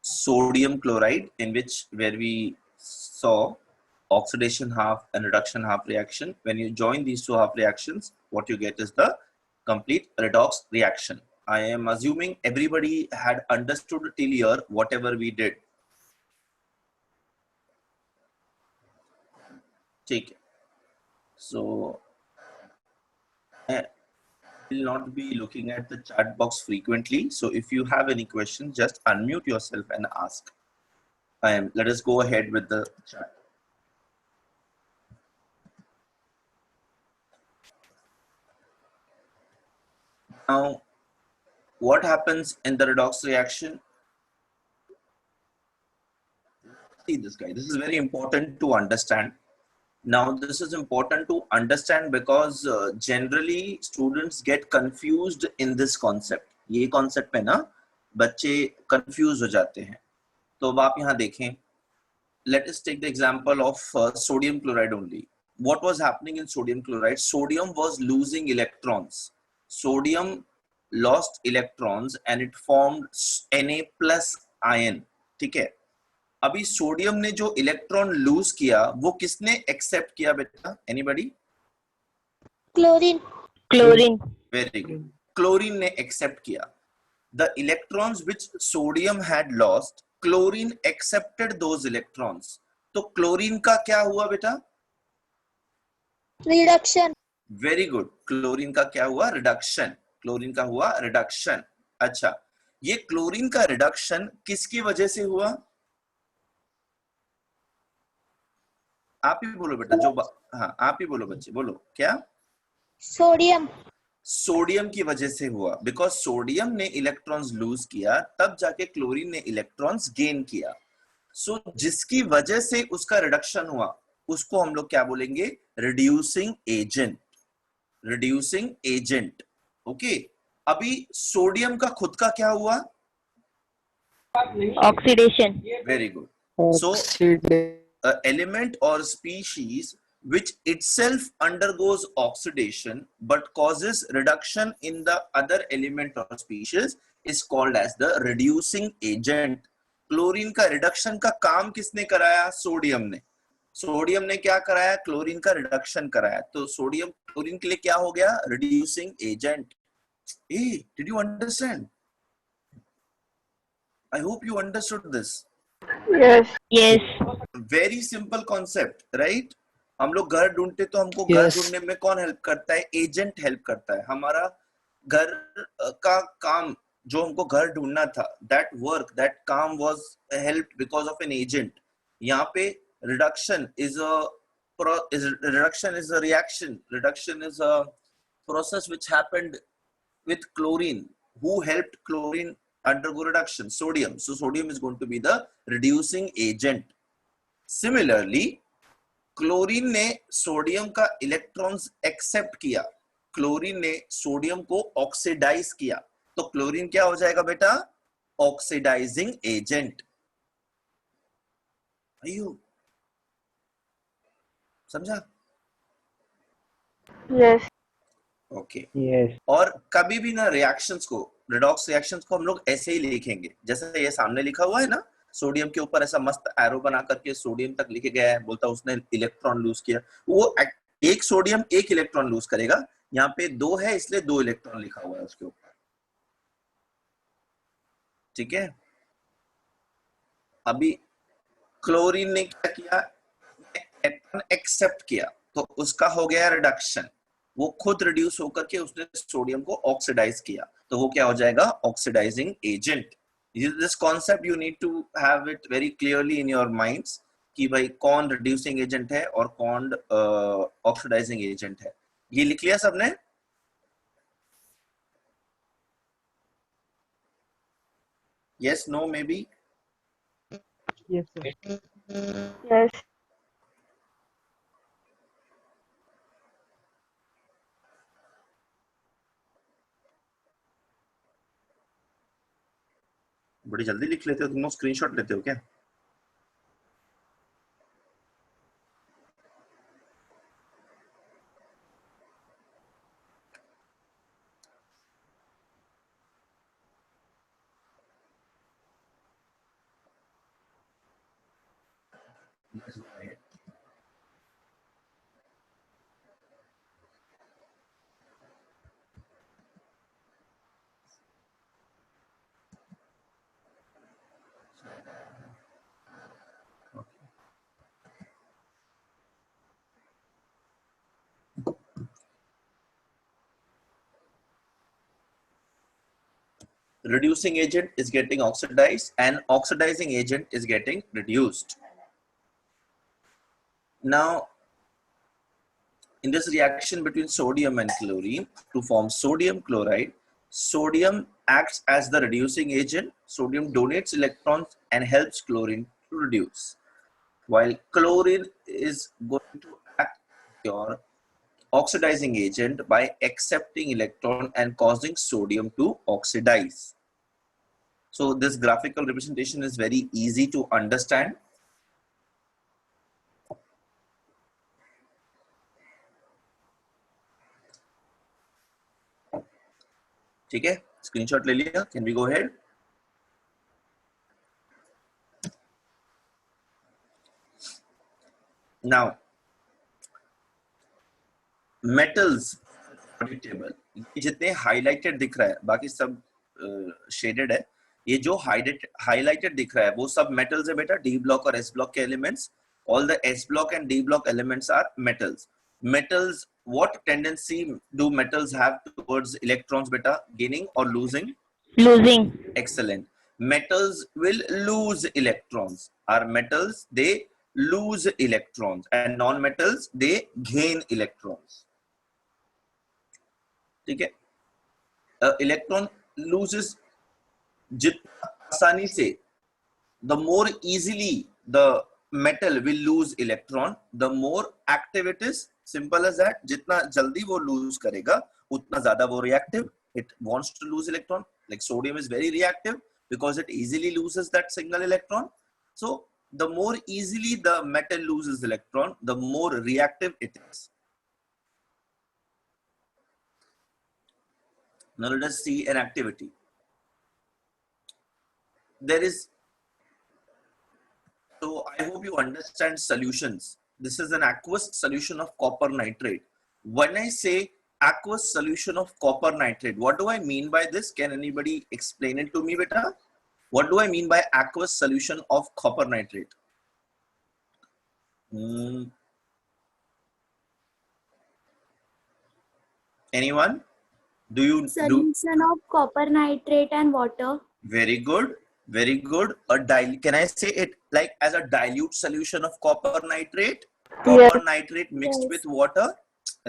sodium chloride, in which where we saw oxidation half and reduction half reaction. When you join these two half reactions, what you get is the complete redox reaction. I am assuming everybody had understood till here whatever we did. Take it. So I will not be looking at the chat box frequently. So if you have any questions, just unmute yourself and ask. Let us go ahead with the chat. Now, what happens in the redox reaction? See this guy. This is very important to understand. Now, this is important to understand because generally students get confused in this concept. ये concept पे ना बच्चे confuse हो जाते हैं. तो अब आप यहाँ देखें. Let us take the example of sodium chloride only. What was happening in sodium chloride? Sodium was losing electrons. Sodium lost electrons and it formed Na plus ion. ठीक है. अभी सोडियम ने जो इलेक्ट्रॉन लूज किया वो किसने accept किया बेटा? Anybody? Chlorine. Very good. Chlorine ने एक्सेप्ट किया. The electrons which sodium had lost, chlorine accepted those electrons. तो क्लोरीन का क्या हुआ बेटा? रिडक्शन. Very good. क्लोरीन का क्या हुआ? रिडक्शन. क्लोरीन का हुआ रिडक्शन. अच्छा, ये क्लोरीन का रिडक्शन किसकी वजह से हुआ? आप ही बोलो बेटा. हाँ, आप ही बोलो बच्चे, बोलो. क्या? सोडियम की वजह से हुआ. बिकॉज सोडियम ने इलेक्ट्रॉन्स लूज किया, तब जाके क्लोरीन ने इलेक्ट्रॉन्स गेन किया. सो जिसकी वजह से उसका रिडक्शन हुआ उसको हम लोग क्या बोलेंगे? Reducing agent. Reducing agent. Okay. अभी सोडियम का खुद का क्या हुआ? Oxidation. Very good. So an element or species which itself undergoes oxidation but causes reduction in the other element or species is called as the reducing agent. Chlorine का reduction का काम किसने कराया? सोडियम ने. सोडियम ने क्या कराया? Chlorine का रिडक्शन कराया. तो सोडियम क्लोरीन के लिए क्या हो गया? Reducing agent. Did you understand? I hope you understood this. Yes. Very simple concept, right? हम लोग घर ढूंढते तो हमको घर ढूंढने में कौन हेल्प करता है? एजेंट हेल्प करता है. हमारा घर का काम जो हमको घर ढूंढना था, दैट वर्क, दैट काम was helped because of an agent. यहाँ पे reduction is a reaction. Reduction is a process which happened with chlorine. Who helped chlorine undergo reduction? Sodium. So sodium is going to be the reducing agent. Similarly, chlorine ने sodium का electrons accept किया. Chlorine ने sodium को oxidise किया. तो chlorine क्या हो जाएगा बेटा? Oxidising agent. अयो, समझा? यस. ओके. और कभी भी ना रिएक्शंस को, रिडॉक्स रिएक्शंस को हम लोग ऐसे ही लिखेंगे जैसे ये सामने लिखा हुआ है ना. सोडियम के ऊपर ऐसा मस्त एरो बना करके सोडियम तक लिखे गया है. बोलता उसने इलेक्ट्रॉन लूज किया. वो एक सोडियम एक इलेक्ट्रॉन लूज करेगा. यहाँ पे 2 है इसलिए 2 इलेक्ट्रॉन लिखा हुआ है उसके ऊपर. ठीक है. अभी क्लोरीन ने क्या किया? इलेक्ट्रॉन एक्सेप्ट किया तो उसका हो गया रिडक्शन. वो खुद रिड्यूस होकर के उसने सोडियम को ऑक्सीडाइज किया. तो वो क्या हो जाएगा? Oxidising agent. This concept you need to have it very clearly in your minds कि भाई कौन reducing agent है और कौन oxidizing agent है. ये लिख लिया सबने? Yes, no, maybe? Yes, sir. Yes. बड़ी जल्दी लिख लेते हो तुम लोग. स्क्रीनशॉट लेते हो क्या? Let's go ahead. Reducing agent is getting oxidized and oxidizing agent is getting reduced. Now, in this reaction between sodium and chlorine to form sodium chloride, sodium acts as the reducing agent. Sodium donates electrons and helps chlorine to reduce, while chlorine is going to act as your oxidizing agent by accepting electron and causing sodium to oxidize. So this graphical representation is very easy to understand. ठीक है, screenshot ले लिया. Can we go ahead? Now, metals table, ये जितने highlighted दिख रहा है, बाकी सब शेडेड है. ये जो हाईलाइटेड दिख रहा है वो सब मेटल्स है बेटा. डी ब्लॉक और एस ब्लॉक के elements. All the S block and D block elements are metals. Metals, what tendency do metals have towards electrons beta? Gaining or losing? Losing. Excellent. Metals will lose electrons. Our metals, they lose electrons, and non-metals, they gain electrons. ठीक है. Electron loses जितना आसानी से, the more easily the metal will lose electron, the more active it is. Simple as that. जितना जल्दी वो lose करेगा उतना ज़्यादा वो reactive. It wants to lose electron. Like sodium is very reactive because it easily loses that single electron. So the more easily the metal loses electron, the more reactive it is. Now let us see an activity. There is, so I hope you understand solutions. This is an aqueous solution of copper nitrate. When I say aqueous solution of copper nitrate, what do I mean by this? Can anybody explain it to me, beta? What do I mean by aqueous solution of copper nitrate? Anyone? Do you solution of copper nitrate and water? Very good. Very good. Can I say it like as a dilute solution of copper nitrate? Copper nitrate mixed with water,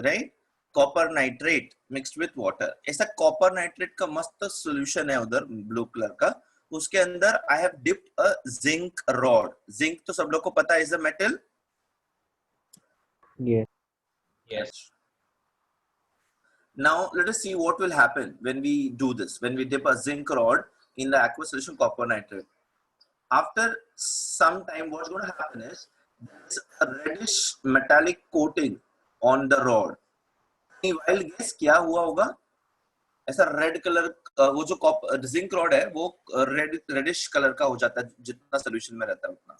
right? Copper nitrate mixed with water. ऐसा copper nitrate का मस्त solution है उधर blue color का. उसके अंदर I have dipped a zinc rod. Zinc तो सब लोग को पता है is a metal. Yes. Yes. Now let us see what will happen when we do this. When we dip a zinc rod in the aqueous solution copper nitrate. After some time, what's going to happen is there's a reddish metallic coating on the rod. While guess क्या हुआ होगा? ऐसा red colour, वो जो zinc rod है वो reddish colour का हो जाता है जितना सोल्यूशन में रहता है उतना.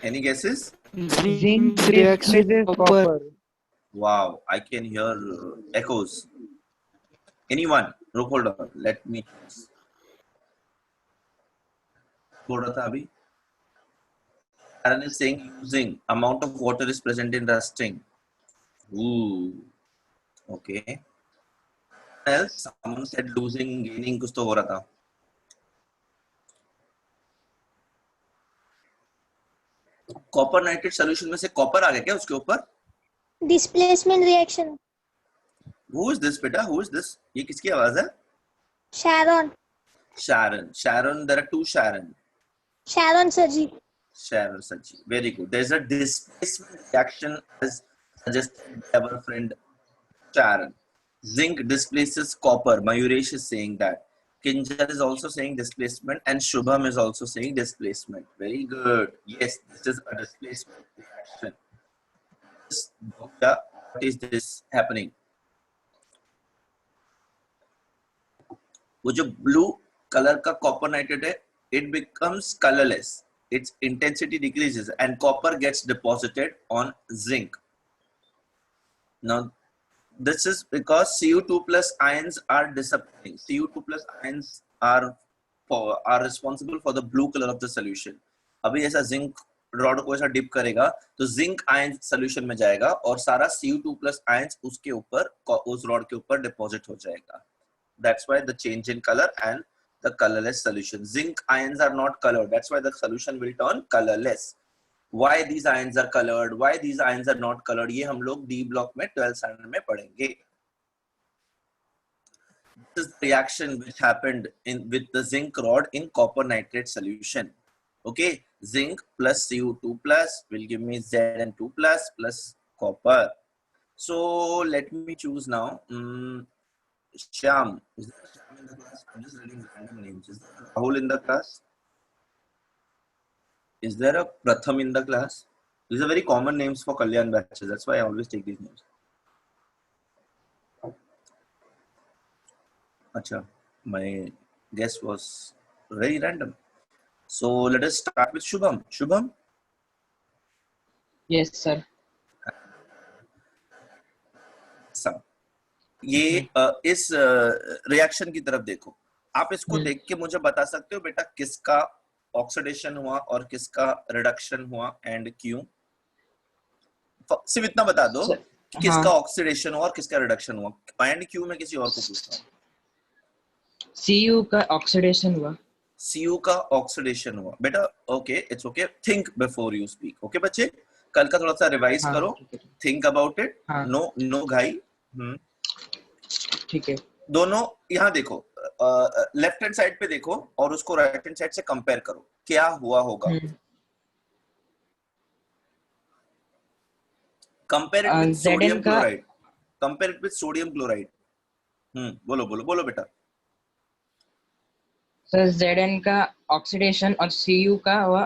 Any guesses? Zinc reacts with copper. Wow, I can hear echoes. Anyone? Hold on. Let me. बोल रहा था अभी. Aaron is saying using amount of water is present in rusting. Ooh. Okay. Else, someone said losing, gaining कुछ तो हो रहा था. Copper nitrate solution में से कॉपर आ गया क्या उसके ऊपर? Displacement reaction. Who is this बेटा? Who is this? ये किसकी आवाज है? Sharon. Sharon. There are two Sharon. Sharon Saji. Sharon Saji. Very good. There's a displacement reaction as suggested by our friend Sharon. Zinc displaces copper. Mayuresh is saying that. Kinjal is also saying displacement, and Shubham is also saying displacement. Very good. Yes, this is a displacement reaction. What is this happening? वो जो blue colour का copper nitrate है, it becomes colorless, its intensity decreases and copper gets deposited on zinc. Now this is because Cu2 plus ions are disappearing. Cu2 plus ions are responsible for the blue color of the solution. अभी ऐसा zinc rod को ऐसा dip करेगा तो zinc ion solution में जाएगा और सारा Cu2 plus ions उसके ऊपर, उस रॉड के ऊपर डिपॉजिट हो जाएगा. That's why the change in color and the colorless solution. Zinc ions are not colored. That's why the solution will turn colorless. Why these ions are colored? Why these ions are not colored? ये हम लोग D block में 12th standard में पढ़ेंगे. This is the reaction which happened with the zinc rod in copper nitrate solution. Okay, zinc plus Cu2 plus will give me Zn2 plus copper. So let me choose now. Shyam. Is there a Shyam in the class? I'm just reading random names. Is there a Rahul in the class? Is there a Pratham in the class? These are very common names for Kalyan batches. That's why I always take these names. Acha, my guess was very random. So let us start with Shubham. Shubham? Yes, sir. Some. ये इस reaction की तरफ देखो. आप इसको देख के मुझे बता सकते हो बेटा किसका ऑक्सीडेशन हुआ और किसका रिडक्शन हुआ एंड क्यों? सिर्फ इतना बता दो किसका ऑक्सीडेशन हुआ और किसका रिडक्शन हुआ एंड क्यों. मैं किसी और को पूछता हूँ. Cu का ऑक्सीडेशन हुआ. Cu का ऑक्सीडेशन हुआ बेटा. Okay, it's okay. Think before you speak. Okay बच्चे, कल का थोड़ा सा रिवाइज करो. Think about it. नो घाई. ठीक है. दोनों यहाँ देखो, लेफ्ट हैंड साइड पे देखो और उसको राइट हैंड साइड से कंपेयर करो. क्या हुआ होगा? Compare it with sodium chloride. Compare it with sodium chloride. बोलो बोलो बोलो बेटा. सर Zn का ऑक्सीडेशन और Cu का हुआ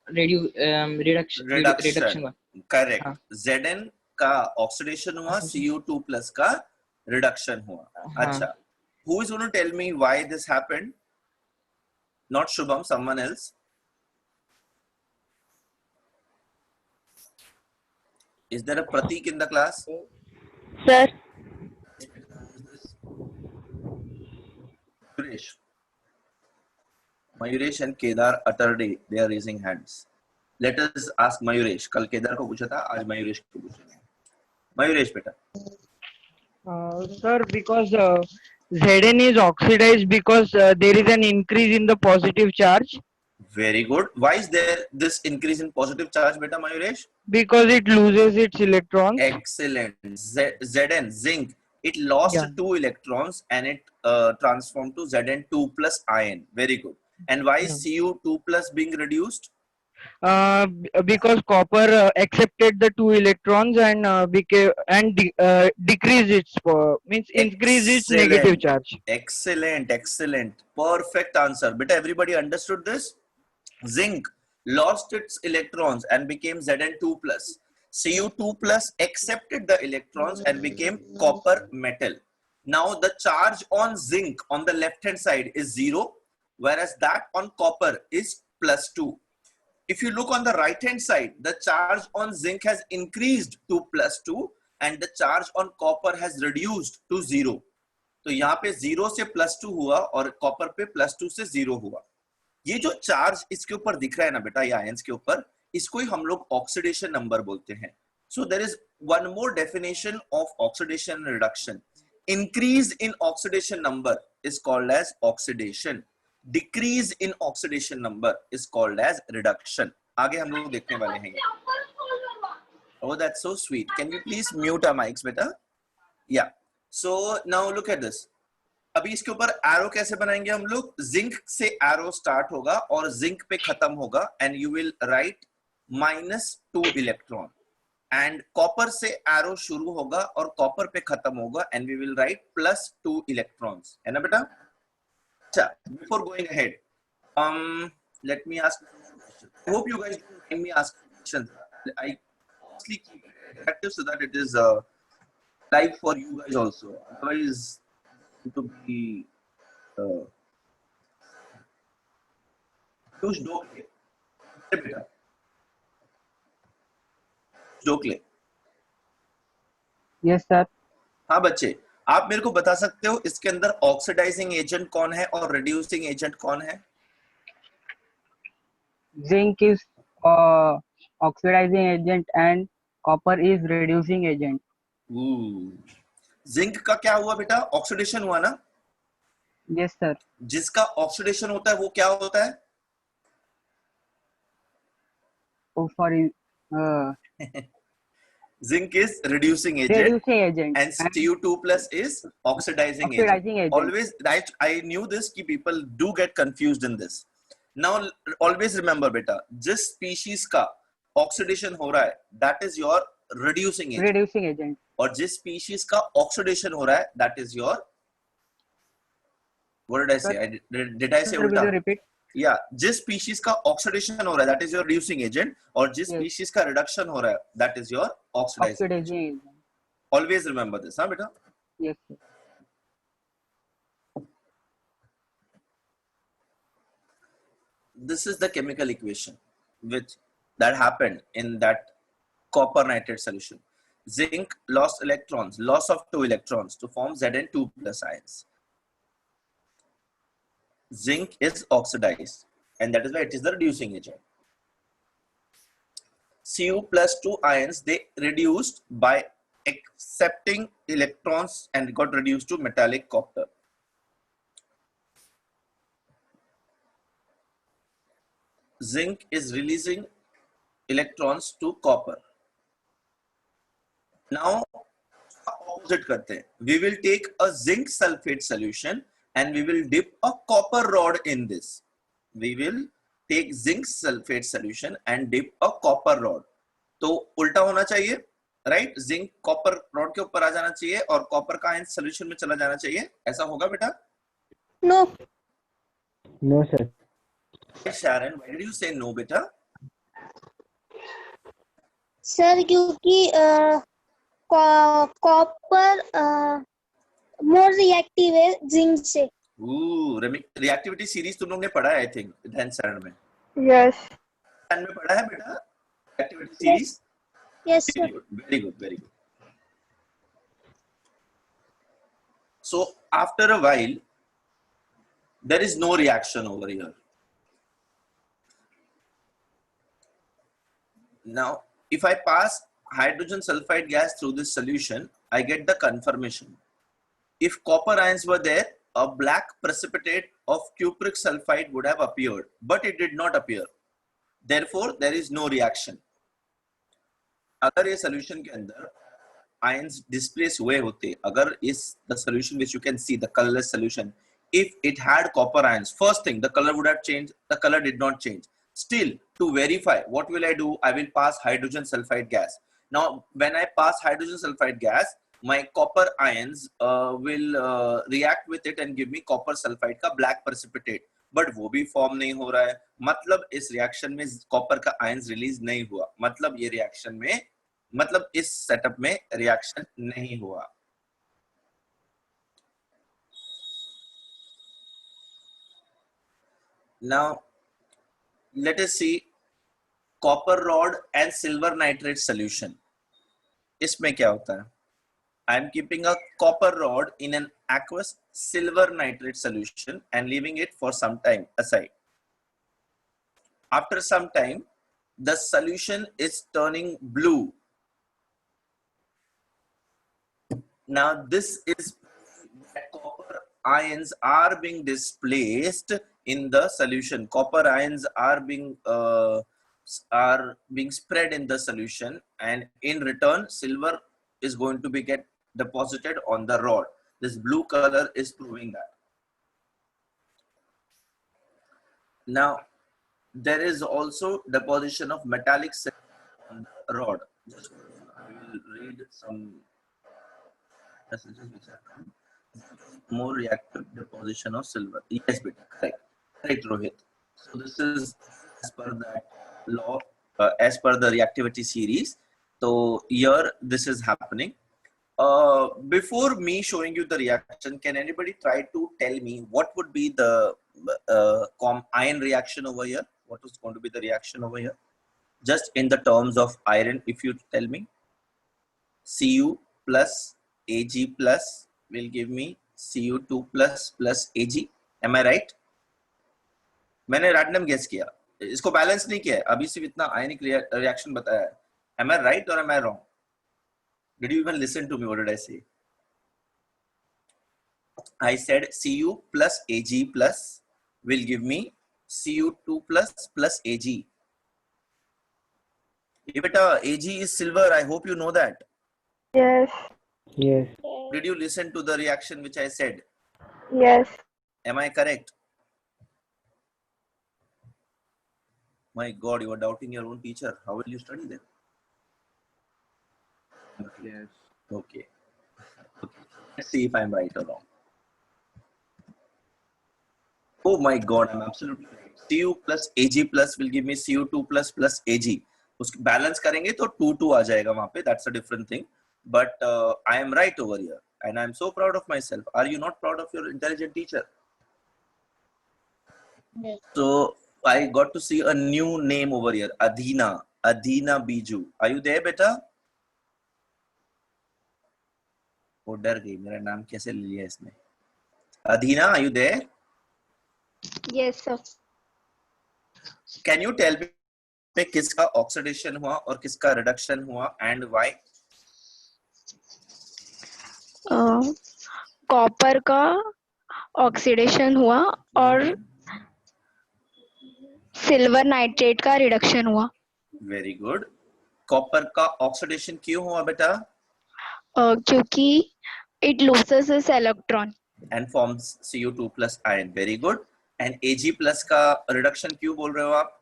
रिडक्शन हुआ. करेक्ट. Zn का ऑक्सीडेशन हुआ, Cu2 प्लस का रिडक्शन हुआ. अच्छा, who is going to tell me why this happened? Not Shubham, someone else. Is there a Pratik in the class? Sir. Mayuresh and Kedar uttered they are raising hands. Let us ask Mayuresh. कल केदार को पूछा था, आज मयूरेश को पूछेंगे. मयूरेश बेटा. Sir, because Zn is oxidized because there is an increase in the positive charge. Very good. Why is there this increase in positive charge, beta Mayuresh? Because it loses its electrons. Excellent. Zn, zinc, it lost 2 electrons and it transformed to Zn2 plus ion. Very good. And why is Cu2 plus being reduced? Because copper accepted the 2 electrons and decreased its means increased its negative charge. Excellent, excellent, perfect answer. But everybody understood this? Zinc lost its electrons and became Zn2 plus. Cu2 plus accepted the electrons and became copper metal. Now the charge on zinc on the left hand side is 0, whereas that on copper is +2. If you look on the right hand side, the charge on zinc has increased to +2 and the charge on copper has reduced to 0. तो यहाँ पे 0 से +2 हुआ और copper पे +2 से 0 हुआ. ये जो चार्ज इसके ऊपर दिख रहा है ना बेटा, ये आयंस के ऊपर, इसको ही हम लोग ऑक्सीडेशन नंबर बोलते हैं. So there is one more definition of oxidation and reduction. Increase in oxidation number is called as oxidation. Decrease in oxidation number is called as reduction. आगे हम लोग देखने वाले हैं. Oh, that's so sweet. Can you please mute our mics, beta? Yeah. So now look at this. अभी इसके ऊपर arrow कैसे बनाएंगे हम लोग? जिंक से एरो स्टार्ट होगा और जिंक पे खत्म होगा and you will write -2 electron. And copper से एरो शुरू होगा और कॉपर पे खत्म होगा and we will write +2 electrons. है ना बेटा? Before going ahead, let me ask. I hope you guys don't mind me asking questions. I mostly keep it interactive so that it is live for you guys also. Otherwise, it would be Piyush डोकले, बेटा डोकले। Yes, sir. हाँ बच्चे, आप मेरे को बता सकते हो इसके अंदर ऑक्सीडाइजिंग एजेंट कौन है और रिड्यूसिंग एजेंट कौन है? Zinc is oxidizing agent and copper is reducing agent. Zinc का क्या हुआ बेटा? ऑक्सीडेशन हुआ ना? Yes, sir. जिसका ऑक्सीडेशन होता है वो क्या होता है? Oh, sorry. Zinc is reducing agent Reducing agent and Cu2 plus is oxidizing agent. oxidizing agent. Always, I knew this कि people do get confused in this. Now always remember बेटा, जिस species का oxidation हो रहा है that is your reducing agent. Reducing agent. और जिस species का oxidation हो रहा है that is your, what did I say? Did I say Sir, will you उल्टा? repeat? Yeah, जिस species का oxidation हो रहा है that is your reducing agent और जिस Yes. species का reduction हो रहा है that is your oxidizing agent. Oxidizing agent. Always remember this, हाँ बेटा? Yes, sir. This is the chemical equation which that happened in that copper nitrate solution. Zinc lost electrons, loss of 2 electrons to form Zn2 plus ions. Zinc is oxidized and that is why it is the reducing agent. Cu plus 2 ions, they reduced by accepting electrons and got reduced to metallic copper. Zinc is releasing electrons to copper. Now, opposite करते हैं. We will take a zinc sulfate solution and we will dip a copper rod in this. We will take zinc sulfate solution and dip a copper rod. तो उल्टा होना चाहिए, right? Zinc copper rod के ऊपर आ जाना चाहिए और copper का आयन solution में चला जाना चाहिए. ऐसा होगा बेटा? No. No, sir. Sharon, why did you say no, बेटा? सर क्योंकि कॉपर मोर रिएक्टिव है जिंक से. रिएक्टिविटी सीरीज तुम लोग ने पढ़ा है आई थिंक ध्यान शरण में. यस. ध्यान में पढ़ा है बेटा reactivity series. Yes sir. Very good, very good. So after a while, there is no reaction over here. Now, if I pass hydrogen sulfide gas through this solution, I get the confirmation. If copper ions were there, a black precipitate of cupric sulfide would have appeared, but it did not appear. Therefore, there is no reaction. अगर ये solution के अंदर ions displace हुए होते, अगर इस the solution which you can see, the colorless solution, if it had copper ions, first thing the color would have changed. The color did not change. Still, to verify, what will I do? I will pass hydrogen sulfide gas. Now, when I pass hydrogen sulfide gas, my copper ions will react with it and give me copper sulfide का black precipitate. But वो भी form नहीं हो रहा है. मतलब इस reaction में copper का ions release नहीं हुआ. मतलब ये reaction में, मतलब इस setup में reaction नहीं हुआ. Now, let us see copper rod and silver nitrate solution. इसमें क्या होता है? I am keeping a copper rod in an aqueous silver nitrate solution and leaving it for some time aside. After some time, the solution is turning blue. Now, this is that copper ions are being displaced in the solution. Copper ions are being spread in the solution, and in return, silver is going to be get deposited on the rod. This blue color is proving that. Now, there is also deposition of metallic silver on the rod. Just I will read some messages which have come. More reactive deposition of silver. Yes, beta, correct. Correct, Rohit. So this is as per that law, as per the reactivity series. So here this is happening. Before me showing you the reaction, can anybody try to tell me what would be the iron reaction over here? What is going to be the reaction over here? Just in the terms of iron, if you tell me, Cu plus Ag plus will give me Cu2 plus Ag. Am I right? मैंने random guess किया, इसको balance नहीं किया है, अभी सिर्फ इतना आयनिक reaction बताया है. Am I right or am I wrong? Did you even listen to me? What did I say? I said Cu plus Ag plus will give me Cu2 plus Ag. Beta, Ag is silver. I hope you know that. Yes. Yes. Did you listen to the reaction which I said? Yes. Am I correct? My God, you are doubting your own teacher. How will you study then? Yes. Okay. Let's see if I'm right or wrong. Oh my God, I'm absolutely right. Cu plus Ag plus will give me Cu2 plus Ag. उसको balance करेंगे तो 2 आ जाएगा वहां पे. That's a different thing. But I am right over here, and I'm so proud of myself. Are you not proud of your intelligent teacher? Yes. So I got to see a new name over here, Adhina Biju. Are you there, beta? वो डर गई, मेरा नाम कैसे ले लिया इसने. Adhina, are you there? Yes, sir. Can you tell me किसका ऑक्सीडेशन हुआ और किसका रिडक्शन हुआ and why? कॉपर का ऑक्सीडेशन हुआ और सिल्वर नाइट्रेट का रिडक्शन हुआ. Very good. कॉपर का ऑक्सीडेशन क्यों हुआ बेटा? क्योंकि it loses its electron and forms Cu2 plus ion. Very good. And Ag plus का रिडक्शन क्यों बोल रहे हो आप?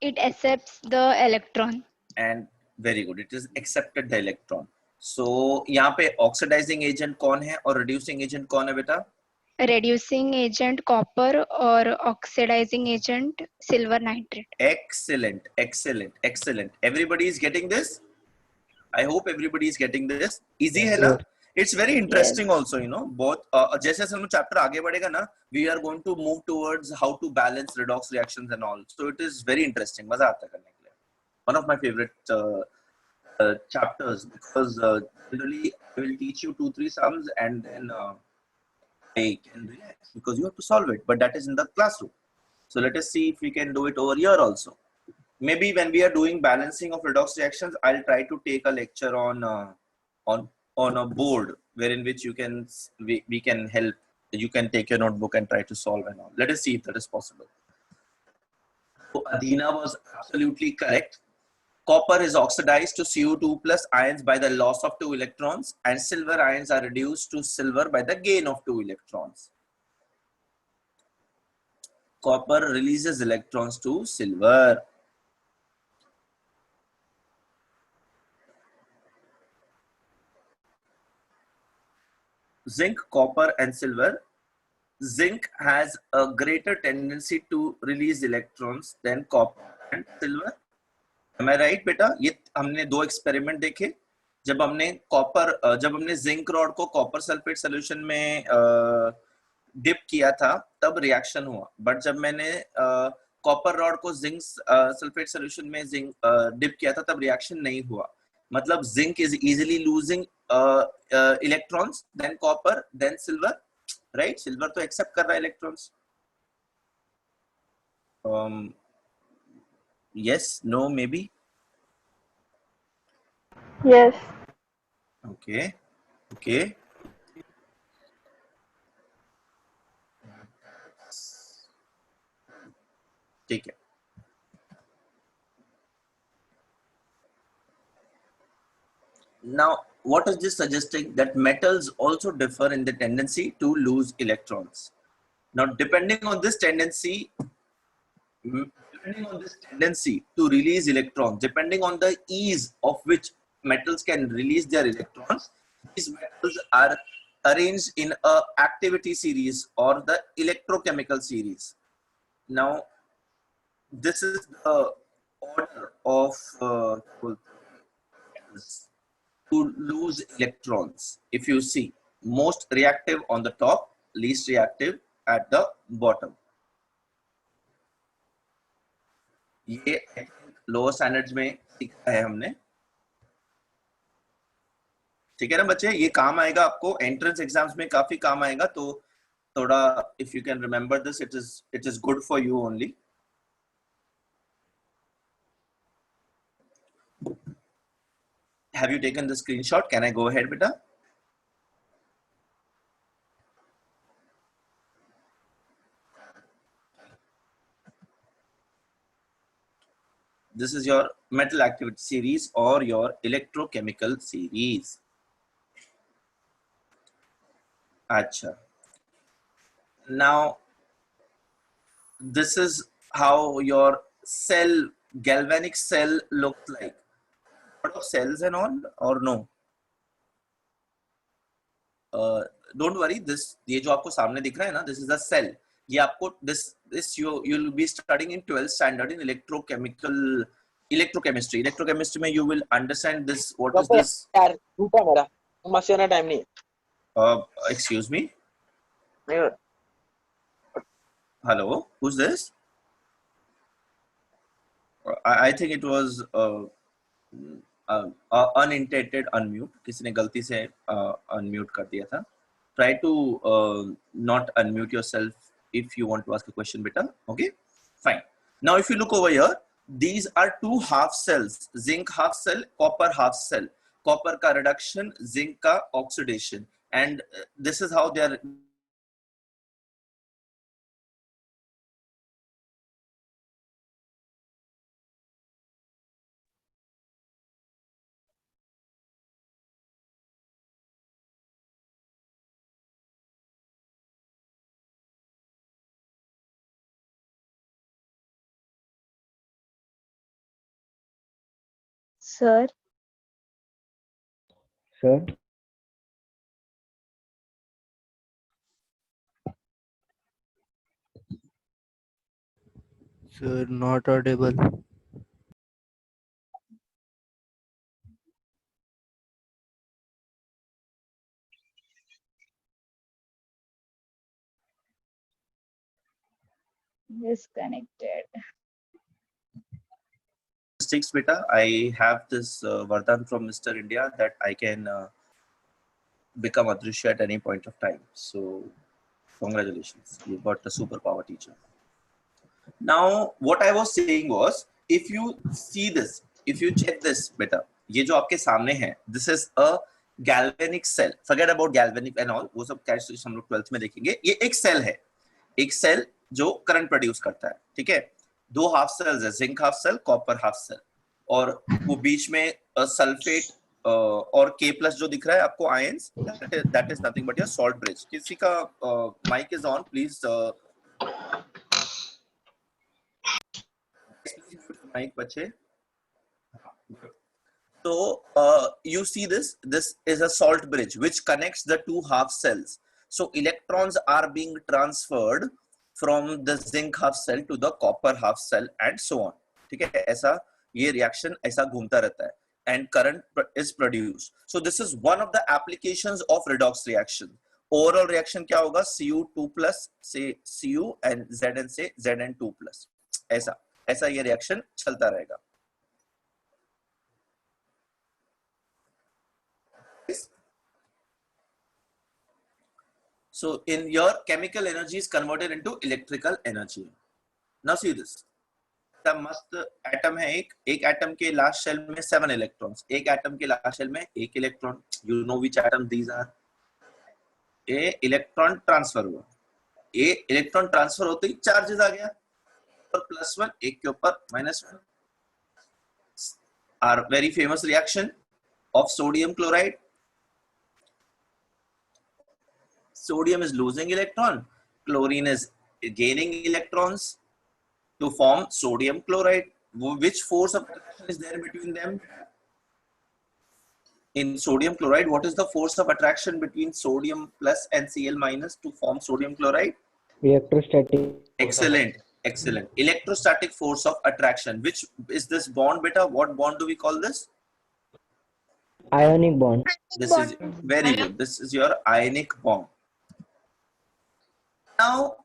It accepts the electron. And very good, it is accepted the electron. So यहाँ पे ऑक्सीडाइजिंग एजेंट कौन है और रिड्यूसिंग एजेंट कौन है बेटा? reducing agent copper और oxidizing agent silver nitrate. Excellent, excellent, excellent. Everybody is getting this? I hope everybody is getting this. Easy है ना? It's very interesting also, you know. Both जैसे जैसे हम चैप्टर आगे बढ़ेगा ना, we are going to move towards how to balance redox reactions and all. So it is very interesting. मजा आता है करने के लिए. One of my favorite chapters, because generally I will teach you 2-3 sums and then I can relax because you have to solve it. But that is in the classroom. So let us see if we can do it over here also. Maybe when we are doing balancing of redox reactions, I'll try to take a lecture on a board wherein which you can we can help. You can take your notebook and try to solve and all. Let us see if that is possible. So Adina was absolutely correct. Copper is oxidized to Cu2 plus ions by the loss of 2 electrons, and silver ions are reduced to silver by the gain of 2 electrons. Copper releases electrons to silver. Zinc, copper and silver. Zinc has a greater tendency to release electrons than copper and silver. Am I right बेटा? ये हमने दो experiment देखे. जब हमने zinc rod को copper sulphate solution में dip किया था तब रिएक्शन हुआ. बट जब मैंने कॉपर रॉड को जिंक सल्फेट सॉल्यूशन में डिप किया था तब रिएक्शन नहीं हुआ. मतलब zinc is easily losing electrons than copper than silver, right? Silver तो एक्सेप्ट कर रहा है electrons. Yes, no, maybe. Yes. Okay. Take it. Now, what is this suggesting? That metals also differ in the tendency to lose electrons. Now, depending on this tendency to release electrons, depending on the ease of which metals can release their electrons, these metals are arranged in a activity series or the electrochemical series. Now, this is the order of metals. to lose electrons. If you see, most reactive on the top, least reactive at the bottom. ये lower standards में सीखा है हमने. ठीक है ना बच्चे, ये काम आएगा आपको एंट्रेंस एग्जाम्स में, काफी काम आएगा. तो थोड़ा if you can remember this, it is good for you only. Have you taken the screenshot? Can I go ahead, beta? This is your metal activity series or your electrochemical series. Acha. Now, this is how your cell, galvanic cell looks like. Lot of cells and all, or no? Don't worry. This, ये जो आपको सामने दिख रहा है ना, this is a cell. ये आपको this you'll be studying in 12th standard in electrochemistry. Electrochemistry में you will understand this. What is this? यार टूटा मेरा, मस्त होना टाइम नहीं. Excuse me. नहीं. Hello, who's this? I think it was unintended unmute. किसी ने गलती से unmute कर दिया था. Try to not unmute yourself if you want to ask a question, beta. Okay, fine. Now, if you look over here, these are two half cells: zinc half cell, copper half cell. Copper का reduction, zinc का oxidation, and this is how they are. Sir, Sir, sir, not audible. disconnected. Sticks, beta. I have this Vardhan from Mr. India that I can become Adrishya at any point of time. So, congratulations, you got the superpower teacher. Now, what I was saying was, if you see this, if you check this, beta, ये जो आपके सामने है, this is a galvanic cell. Forget about galvanic and all, वो सब characteristics हम लोग 12th में देखेंगे. ये एक सेल है, एक सेल जो करंट प्रोड्यूस करता है. ठीक है, दो हाफ सेल्स है, zinc half cell, copper half cell, और वो बीच में सल्फेट और K प्लस जो दिख रहा है आपको ions, that is nothing but your salt bridge. किसी का mic is on, please mic बच्चे. So you see this is a salt bridge which connects the two half cells. So electrons are being transferred from the zinc half cell to the copper half cell and so on. ठीक है, ऐसा ये reaction ऐसा घूमता रहता है and current is produced. So this is one of the applications of redox reaction. Overall reaction क्या होगा? Cu2 plus say Cu and Zn say Zn2 plus. ऐसा ये reaction चलता रहेगा. So in your chemical energy is converted into electrical energy. Now see this. मस्त atom है, एक atom के लास्ट शेल में 7 इलेक्ट्रॉन्स, एक एटम के लास्ट शेल में 1 electron. You know which atom these are. A electron transfer हुआ, a electron transfer होते ही चार्जेस आ गया, और +1 एक के ऊपर -1. Are very famous reaction of sodium chloride. Sodium is losing electron, chlorine is gaining electrons to form sodium chloride. Which force of attraction is there between them? In sodium chloride, what is the force of attraction between sodium plus and Cl minus to form sodium chloride? Electrostatic. Excellent, excellent. Electrostatic force of attraction. Which is this bond, beta? What bond do we call this? Ionic bond. This is very good. This is your ionic bond. Now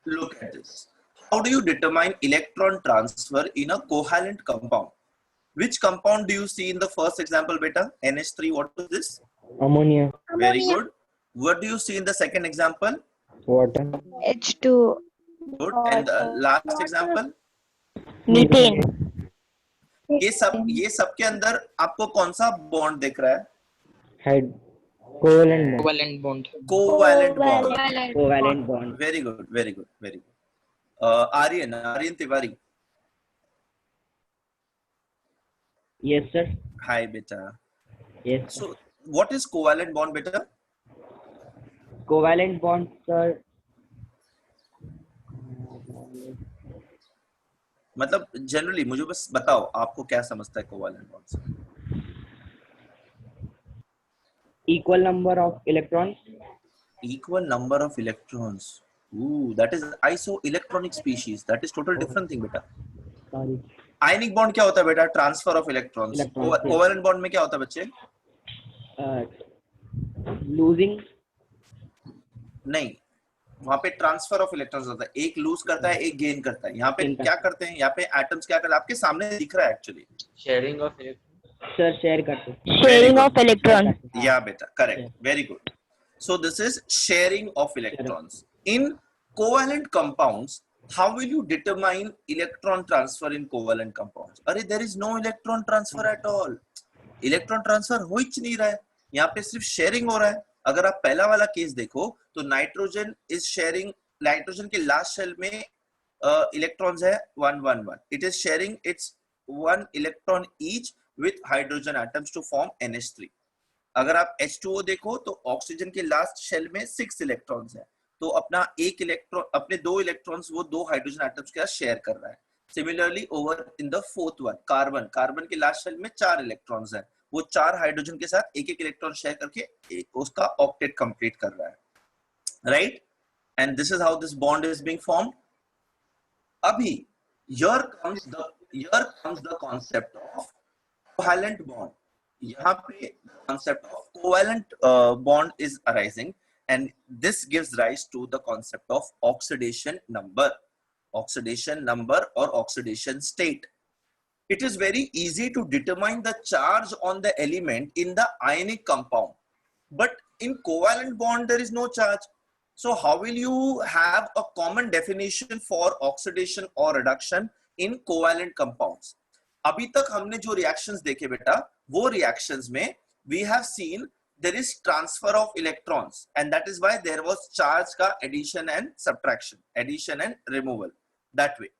look at this. How do you determine electron transfer in a covalent compound? Which compound do you see in the first example, beta? NH3. What is this? Ammonia. Very Ammonia. good. What do you see in the second example? Water. H2. Good. And the last example? Methane. ये सब के अंदर आपको कौन सा bond दिख रहा है? Covalent bond. Covalent bond. Covalent bond. Covalent bond. Very good. Very good. Very good. Aryan Tiwari. Yes, sir. Hi, beta. Yes. So, what is covalent bond, beta? Covalent bond, sir. मतलब generally मुझे बस बताओ आपको क्या समझता है covalent bond से? Equal number of electrons. Equal number of electrons. Ooh, that is isoelectronic species. That is total different thing, बेटा. Sorry. आयनिक बॉन्ड क्या होता है बेटा? Transfer of electrons. Electrons, yes. Covalent bond में क्या होता है बच्चे? Losing. नहीं, वहां पे ट्रांसफर ऑफ इलेक्ट्रॉन्स होता है. एक लूज करता है, एक गेन करता है. यहाँ पे क्या करते हैं? यहाँ पे एटम्स क्या करते हैं? आपके सामने दिख रहा है actually. Sharing of electrons. Sir, share करते. Sharing of electron. Yeah, beta. Correct. Very good. So this is sharing of electrons. In covalent compounds, how will you determine electron transfer in covalent compounds? अरे there is no electron transfer at all. Electron transfer हो ही नहीं रहा है. यहाँ पे सिर्फ sharing हो रहा है. अगर आप पहला वाला केस देखो तो नाइट्रोजन इज शेयरिंग. नाइट्रोजन के लास्ट शेल में इलेक्ट्रॉन्स है 111. It is sharing it's 1 electron each with hydrogen atoms to form NH3. अगर आप H2O देखो तो ऑक्सीजन के लास्ट शेल में 6 इलेक्ट्रॉन्स है. तो अपना एक इलेक्ट्रॉन, अपने 2 इलेक्ट्रॉन्स वो 2 हाइड्रोजन एटम्स के साथ शेयर कर रहा है. Similarly over in the fourth one carbon के लास्ट शेल में 4 इलेक्ट्रॉन्स है. वो 4 हाइड्रोजन के साथ एक इलेक्ट्रॉन शेयर करके उसका ऑक्टेट कंप्लीट कर रहा है. Right? And this is how this bond is being formed. अभी here comes the concept of covalent bond. यहाँ पे concept of covalent bond is arising, and this gives rise to the concept of oxidation number or oxidation state. It is very easy to determine the charge on the element in the ionic compound, but in covalent bond there is no charge. So how will you have a common definition for oxidation or reduction in covalent compounds? अभी तक हमने जो reactions देखे बेटा, वो reactions में we have seen there is transfer of electrons, and that is why there was charge का addition and subtraction, addition and removal, that way.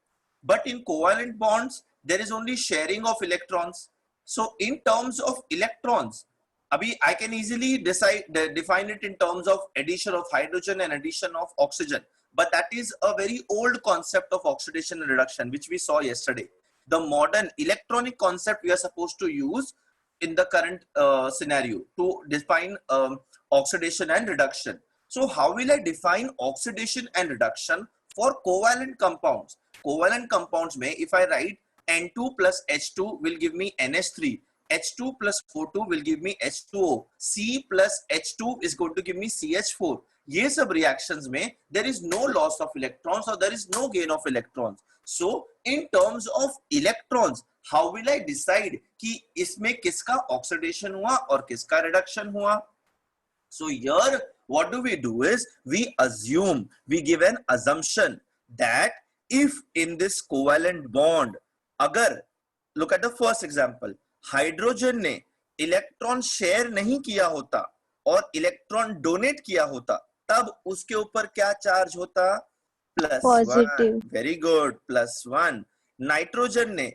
But in covalent bonds there is only sharing of electrons. So in terms of electrons, abhi I can easily define it in terms of addition of hydrogen and addition of oxygen, but that is a very old concept of oxidation and reduction which we saw yesterday. The modern electronic concept we are supposed to use in the current scenario to define oxidation and reduction. So how will I define oxidation and reduction for covalent compounds? Covalent compounds mein if I write N2 plus H2 will give me NH3, H2 plus O2 will give me H2O, C plus H2 is going to give me CH4. ये सब reactions में there is no loss of electrons or there is no gain of electrons. So in terms of electrons, how will I decide कि इसमें किसका oxidation हुआ और किसका reduction हुआ? So here what do we do is we assume, we give an assumption that if in this covalent bond, अगर look at the first example, hydrogen ने electron share नहीं किया होता और इलेक्ट्रॉन डोनेट किया होता, तब उसके ऊपर क्या चार्ज होता? +1. Very good, +1. नाइट्रोजन ने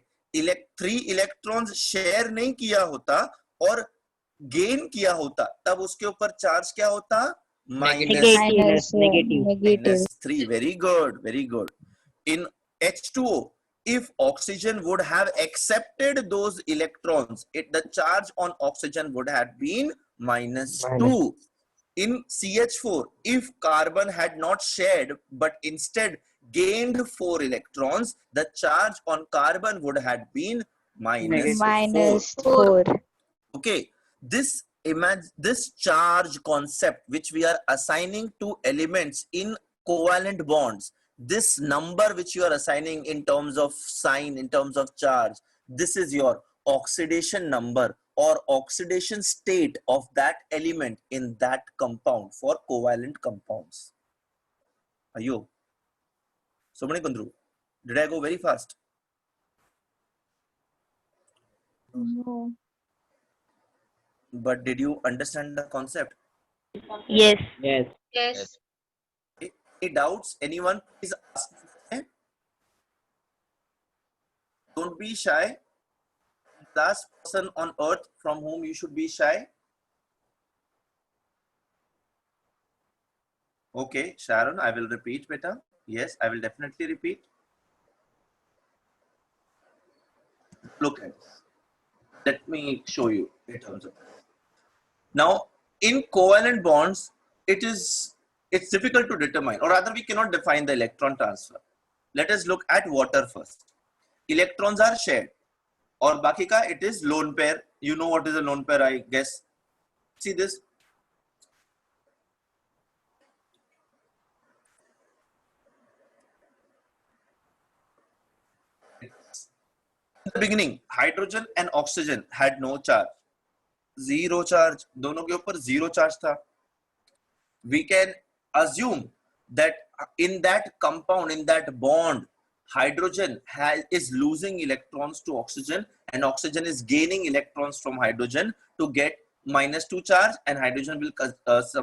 3 इलेक्ट्रॉन्स शेयर नहीं किया होता और गेन किया होता, तब उसके ऊपर चार्ज क्या होता? -3. Very good, very good. In H2O, if oxygen would have accepted those electrons, the charge on oxygen would have been -2. In CH4, if carbon had not shared but instead gained 4 electrons, the charge on carbon would have been -4. Okay, this charge concept which we are assigning to elements in covalent bonds, this number which you are assigning in terms of sign, in terms of charge, this is your oxidation number or oxidation state of that element in that compound for covalent compounds. Are you? Somani Kundru, did I go very fast? No. But did you understand the concept? Yes. Yes. Yes. Any doubts? Anyone? Please ask. Don't be shy. Last person on earth from whom you should be shy. Okay, Sharon, I will repeat, beta. Yes, I will definitely repeat. Look at this. Let me show you in terms of this. Now, in covalent bonds, it's difficult to determine, or rather we cannot define the electron transfer. Let us look at water first. Electrons are shared. Or baki ka, it is lone pair. You know what is a lone pair, I guess. See this. In the beginning, hydrogen and oxygen had no charge. Zero charge. दोनों के ऊपर zero charge था. We can assume that in that compound, in that bond, hydrogen is losing electrons to oxygen and oxygen is gaining electrons from hydrogen to get -2 charge, and hydrogen will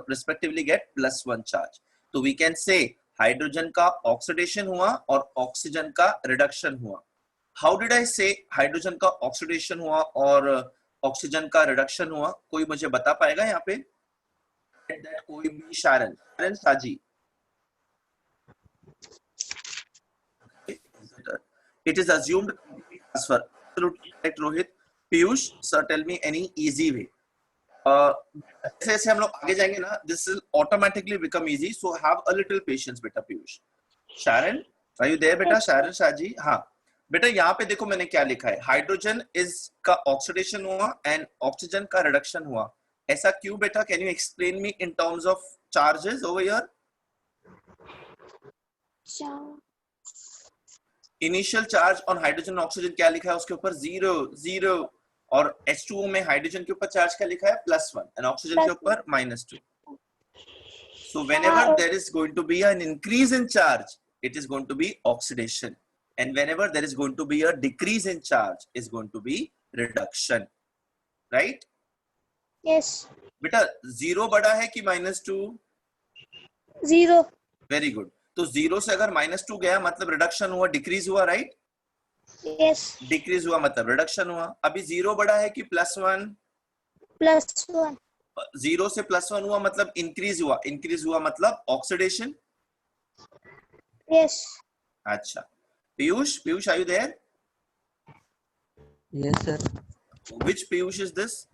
respectively get +1 charge. So we can say hydrogen का oxidation हुआ और oxygen का reduction हुआ. How did I say hydrogen का oxidation हुआ और oxygen का reduction हुआ? कोई मुझे बता पाएगा यहाँ पे? कोई भी Sharon Saji. It is assumed transfer. Absolutely correct, Rohit. Piyush, sir, tell me any easy way. जैसे हम लोग आगे जाएंगे ना, this will automatically become easy. So have a little patience, बेटा Piyush. Sharon, are you there, बेटा? Sharon, Saji, हाँ. बेटा यहाँ पे देखो मैंने क्या लिखा है. Hydrogen is का oxidation हुआ and oxygen का reduction हुआ. ऐसा क्यों बेटा? Can you explain me in terms of charges over here? Initial charge on hydrogen and oxygen क्या लिखा है उसके ऊपर? 0 और H2O में हाइड्रोजन के ऊपर चार्ज क्या लिखा है? +1 and oxygen के ऊपर -2. So whenever there is going to be an increase in charge, it is going to be oxidation, and whenever there is going to be a decrease in charge, is going to be reduction, right? Yes. बेटा 0 बड़ा है कि -2? 0. Very good. तो 0 से अगर -2 गया मतलब reduction हुआ, डिक्रीज हुआ, राइट? Yes. डिक्रीज हुआ मतलब रिडक्शन हुआ. अभी 0 बड़ा है कि +1? +1. 0 से +1 हुआ मतलब इंक्रीज हुआ, इंक्रीज हुआ मतलब ऑक्सीडेशन. Yes. अच्छा. Piyush, are you there? Yes, sir. Which Piyush is this?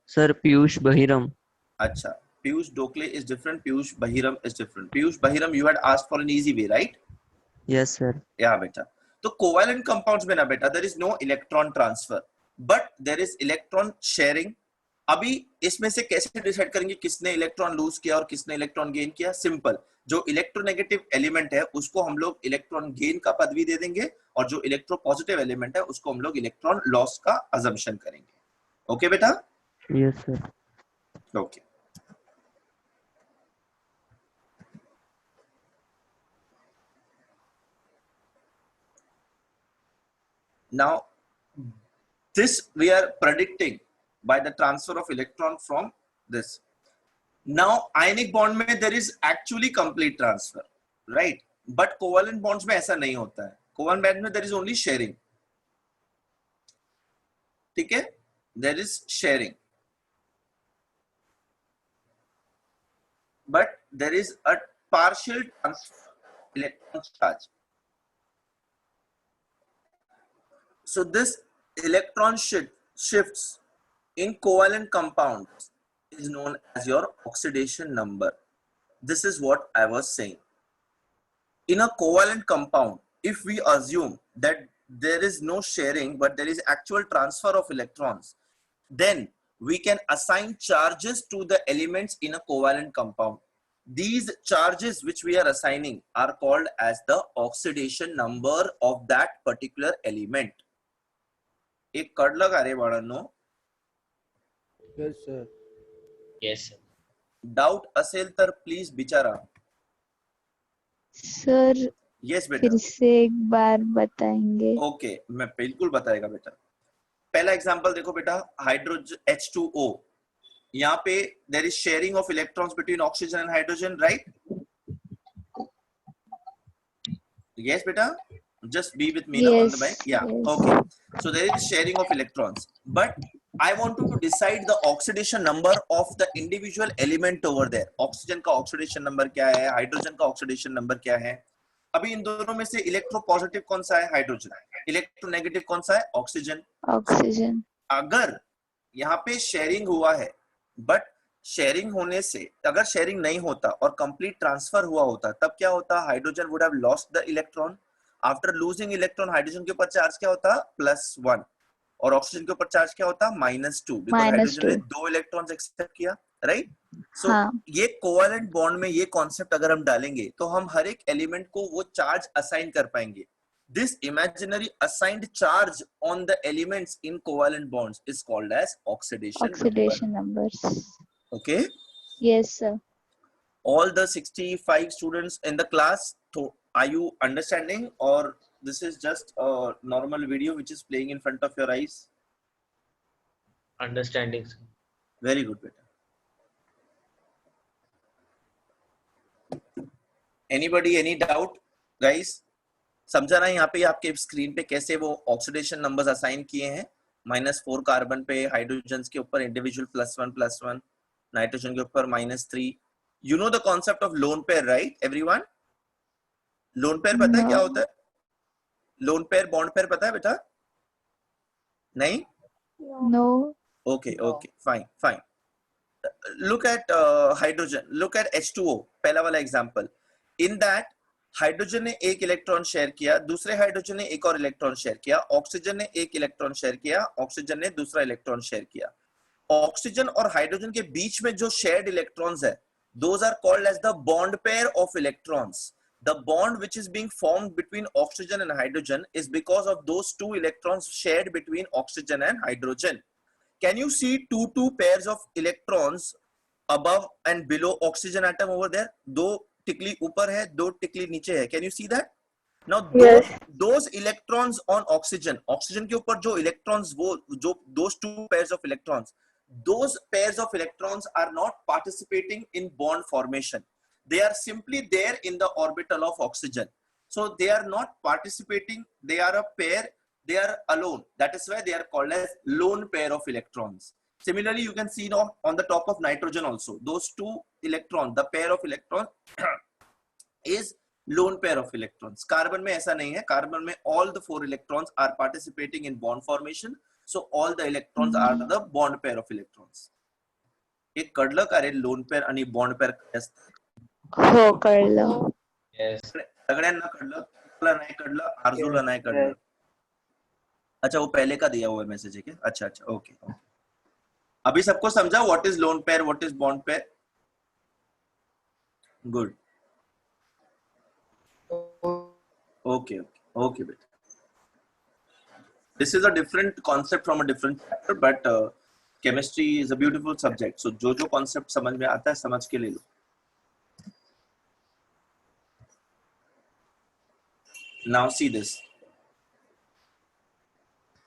Sir, Piyush Bahiram. अच्छा. Piyush Dokle is different. Piyush Bahiram is different. Piyush Bahiram, you had asked for an easy way, right? Yes, sir. Yeah, beta. तो covalent compounds में ना बेटा, there is no electron transfer, but there is electron sharing. अभी इसमें से कैसे decide करेंगे किसने इलेक्ट्रॉन लूज किया और किसने इलेक्ट्रॉन गेन किया? सिंपल. जो इलेक्ट्रोनेगेटिव एलिमेंट है उसको हम लोग इलेक्ट्रॉन गेन का पदवी दे देंगे और जो इलेक्ट्रोपॉजिटिव एलिमेंट है उसको हम लोग इलेक्ट्रॉन लॉस का अजम्पशन करेंगे. ओके बेटा? Yes, sir. Okay. Now, this we are predicting by the transfer of electron from this. Now, ionic bond में there is actually complete transfer, right? But covalent bonds में ऐसा नहीं होता है. Covalent bonds में there is only sharing. ठीक है? There is sharing. But there is a partial transfer of electron charge. So this electron shifts in covalent compounds is known as your oxidation number. This is what I was saying. In a covalent compound, if we assume that there is no sharing, but there is actual transfer of electrons, then we can assign charges to the elements in a covalent compound. These charges which we are assigning are called as the oxidation number of that particular element. एक कळलं का रे बाळांनो? Yes, sir. Yes, sir. Doubt असेल तर please विचारा. Sir yes बेटा. फिर से एक बार बताएंगे. ओके, मैं बिल्कुल बताएगा बेटा. पहला एग्जांपल देखो बेटा, हाइड्रोजन H2O. यहाँ पे there is sharing of electrons between oxygen and hydrogen, right? Yes बेटा, just be with me now on the mic. Yeah, yes. okay. So there is sharing of electrons, but I want to decide the oxidation number of the individual element over there. Oxygen का oxidation number क्या है, hydrogen का oxidation number क्या है? अभी इन दोनों में से इलेक्ट्रोपॉजिटिव कौन सा है? हाइड्रोजन. इलेक्ट्रोनेगेटिव कौन सा है? ऑक्सीजन. ऑक्सीजन. अगर यहाँ पे शेयरिंग हुआ है, बट शेयरिंग होने से अगर शेयरिंग नहीं होता और कंप्लीट ट्रांसफर हुआ होता, तब क्या होता? Hydrogen would have lost the electron. After losing electron, hydrogen के ऊपर चार्ज क्या होता? +1. और ऑक्सीजन के ऊपर चार्ज क्या होता? -2. बिकॉज़ हाइड्रोजन ने 2 इलेक्ट्रॉन्स एक्सेप्ट किया, राइट? सो ये कोवेलेंट बॉन्ड में ये कॉन्सेप्ट अगर हम डालेंगे तो हम हर एक एलिमेंट को वो चार्ज असाइन कर पाएंगे. This imaginary assigned charge on the elements in covalent bonds is called as oxidation number. numbers. Okay? Yes, sir. All the 65 students in the class, are you understanding, or this is just a normal video which is playing in front of your eyes? Understanding, sir. Very good, beta. Anybody, any doubt, guys? समझा ना यहाँ पे आपके screen पे कैसे वो oxidation numbers assign किए हैं? -4 कार्बन पे हाइड्रोजन के ऊपर इंडिविजुअल +1, नाइट्रोजन के ऊपर -3. You know the concept of lone pair, right everyone? Lone pair पता है क्या होता है? लोन पेयर, बॉन्ड पेयर पता है बेटा? नहीं? No. Okay, fine. Look at hydrogen. Look at H2O. पहला वाला एग्जांपल. In that हाइड्रोजन ने एक इलेक्ट्रॉन शेयर किया, दूसरे हाइड्रोजन ने एक और इलेक्ट्रॉन शेयर किया, ऑक्सीजन ने एक इलेक्ट्रॉन शेयर किया, ऑक्सीजन ने दूसरा इलेक्ट्रॉन शेयर किया. ऑक्सीजन और हाइड्रोजन के बीच में जो शेयर्ड इलेक्ट्रॉन्स है, those are called as the bond pair of electrons. The bond which is being formed between oxygen and hydrogen is because of those two electrons shared between oxygen and hydrogen. Can you see two pairs of electrons above and below oxygen atom over there? दो टिकली ऊपर है, दो टिकली नीचे है. Can you see that? Now those electrons on oxygen के ऊपर जो electrons, वो जो those two pairs of electrons, those pairs of electrons are not participating in bond formation. They are simply there in the orbital of oxygen. So they are not participating. They are a pair. They are alone. That is why they are called as lone pair of electrons. Similarly, you can see now on the top of nitrogen also, those two electrons, the pair of electrons is lone pair of electrons. Carbon में ऐसा नहीं है. Carbon में all the 4 electrons are participating in bond formation. So all the electrons are the bond pair of electrons. एक कडलं का रे lone pair आणि bond pair हो कळलं. Yes. सगळ्यांना कडलं, तुला नाही कडलं, आरजूला नाही कडलं. अच्छा, वो पहले का दिया हुआ मैसेज है क्या? अच्छा, ओके. अभी सबको समझा what is lone pair, what is bond pair? Good. Okay बेटा. This is a different concept from a different chapter, but chemistry is a beautiful subject. So जो concept समझ में आता है समझ के ले लो. Now see this.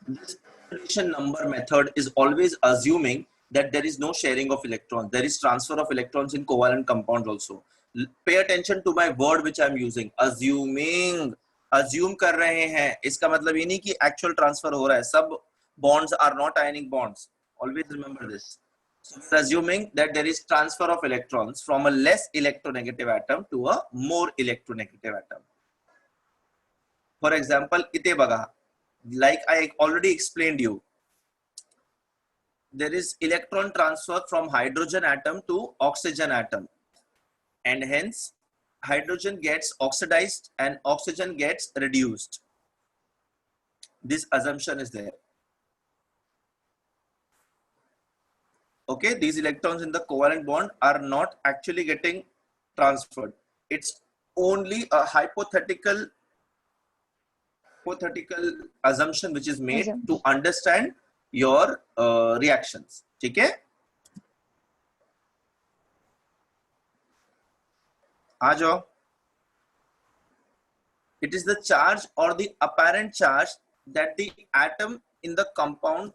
This oxidation number method is always assuming that there is no sharing of electrons. There is transfer of electrons in covalent compounds also. Pay attention to my word which I am using. Assuming. Assume कर रहे हैं. इसका मतलब ये नहीं कि actual transfer हो रहा है. सब bonds are not ionic bonds. Always remember this. So we're assuming that there is transfer of electrons from a less electronegative atom to a more electronegative atom. For example, इथे बघा. Like I already explained you, there is electron transfer from hydrogen atom to oxygen atom, and hence hydrogen gets oxidized and oxygen gets reduced. This assumption is there. Okay, these electrons in the covalent bond are not actually getting transferred. It's only a hypothetical assumption which is made to understand your reactions. ठीक है? आ जाओ. It is the charge or the apparent charge that the atom in the compound,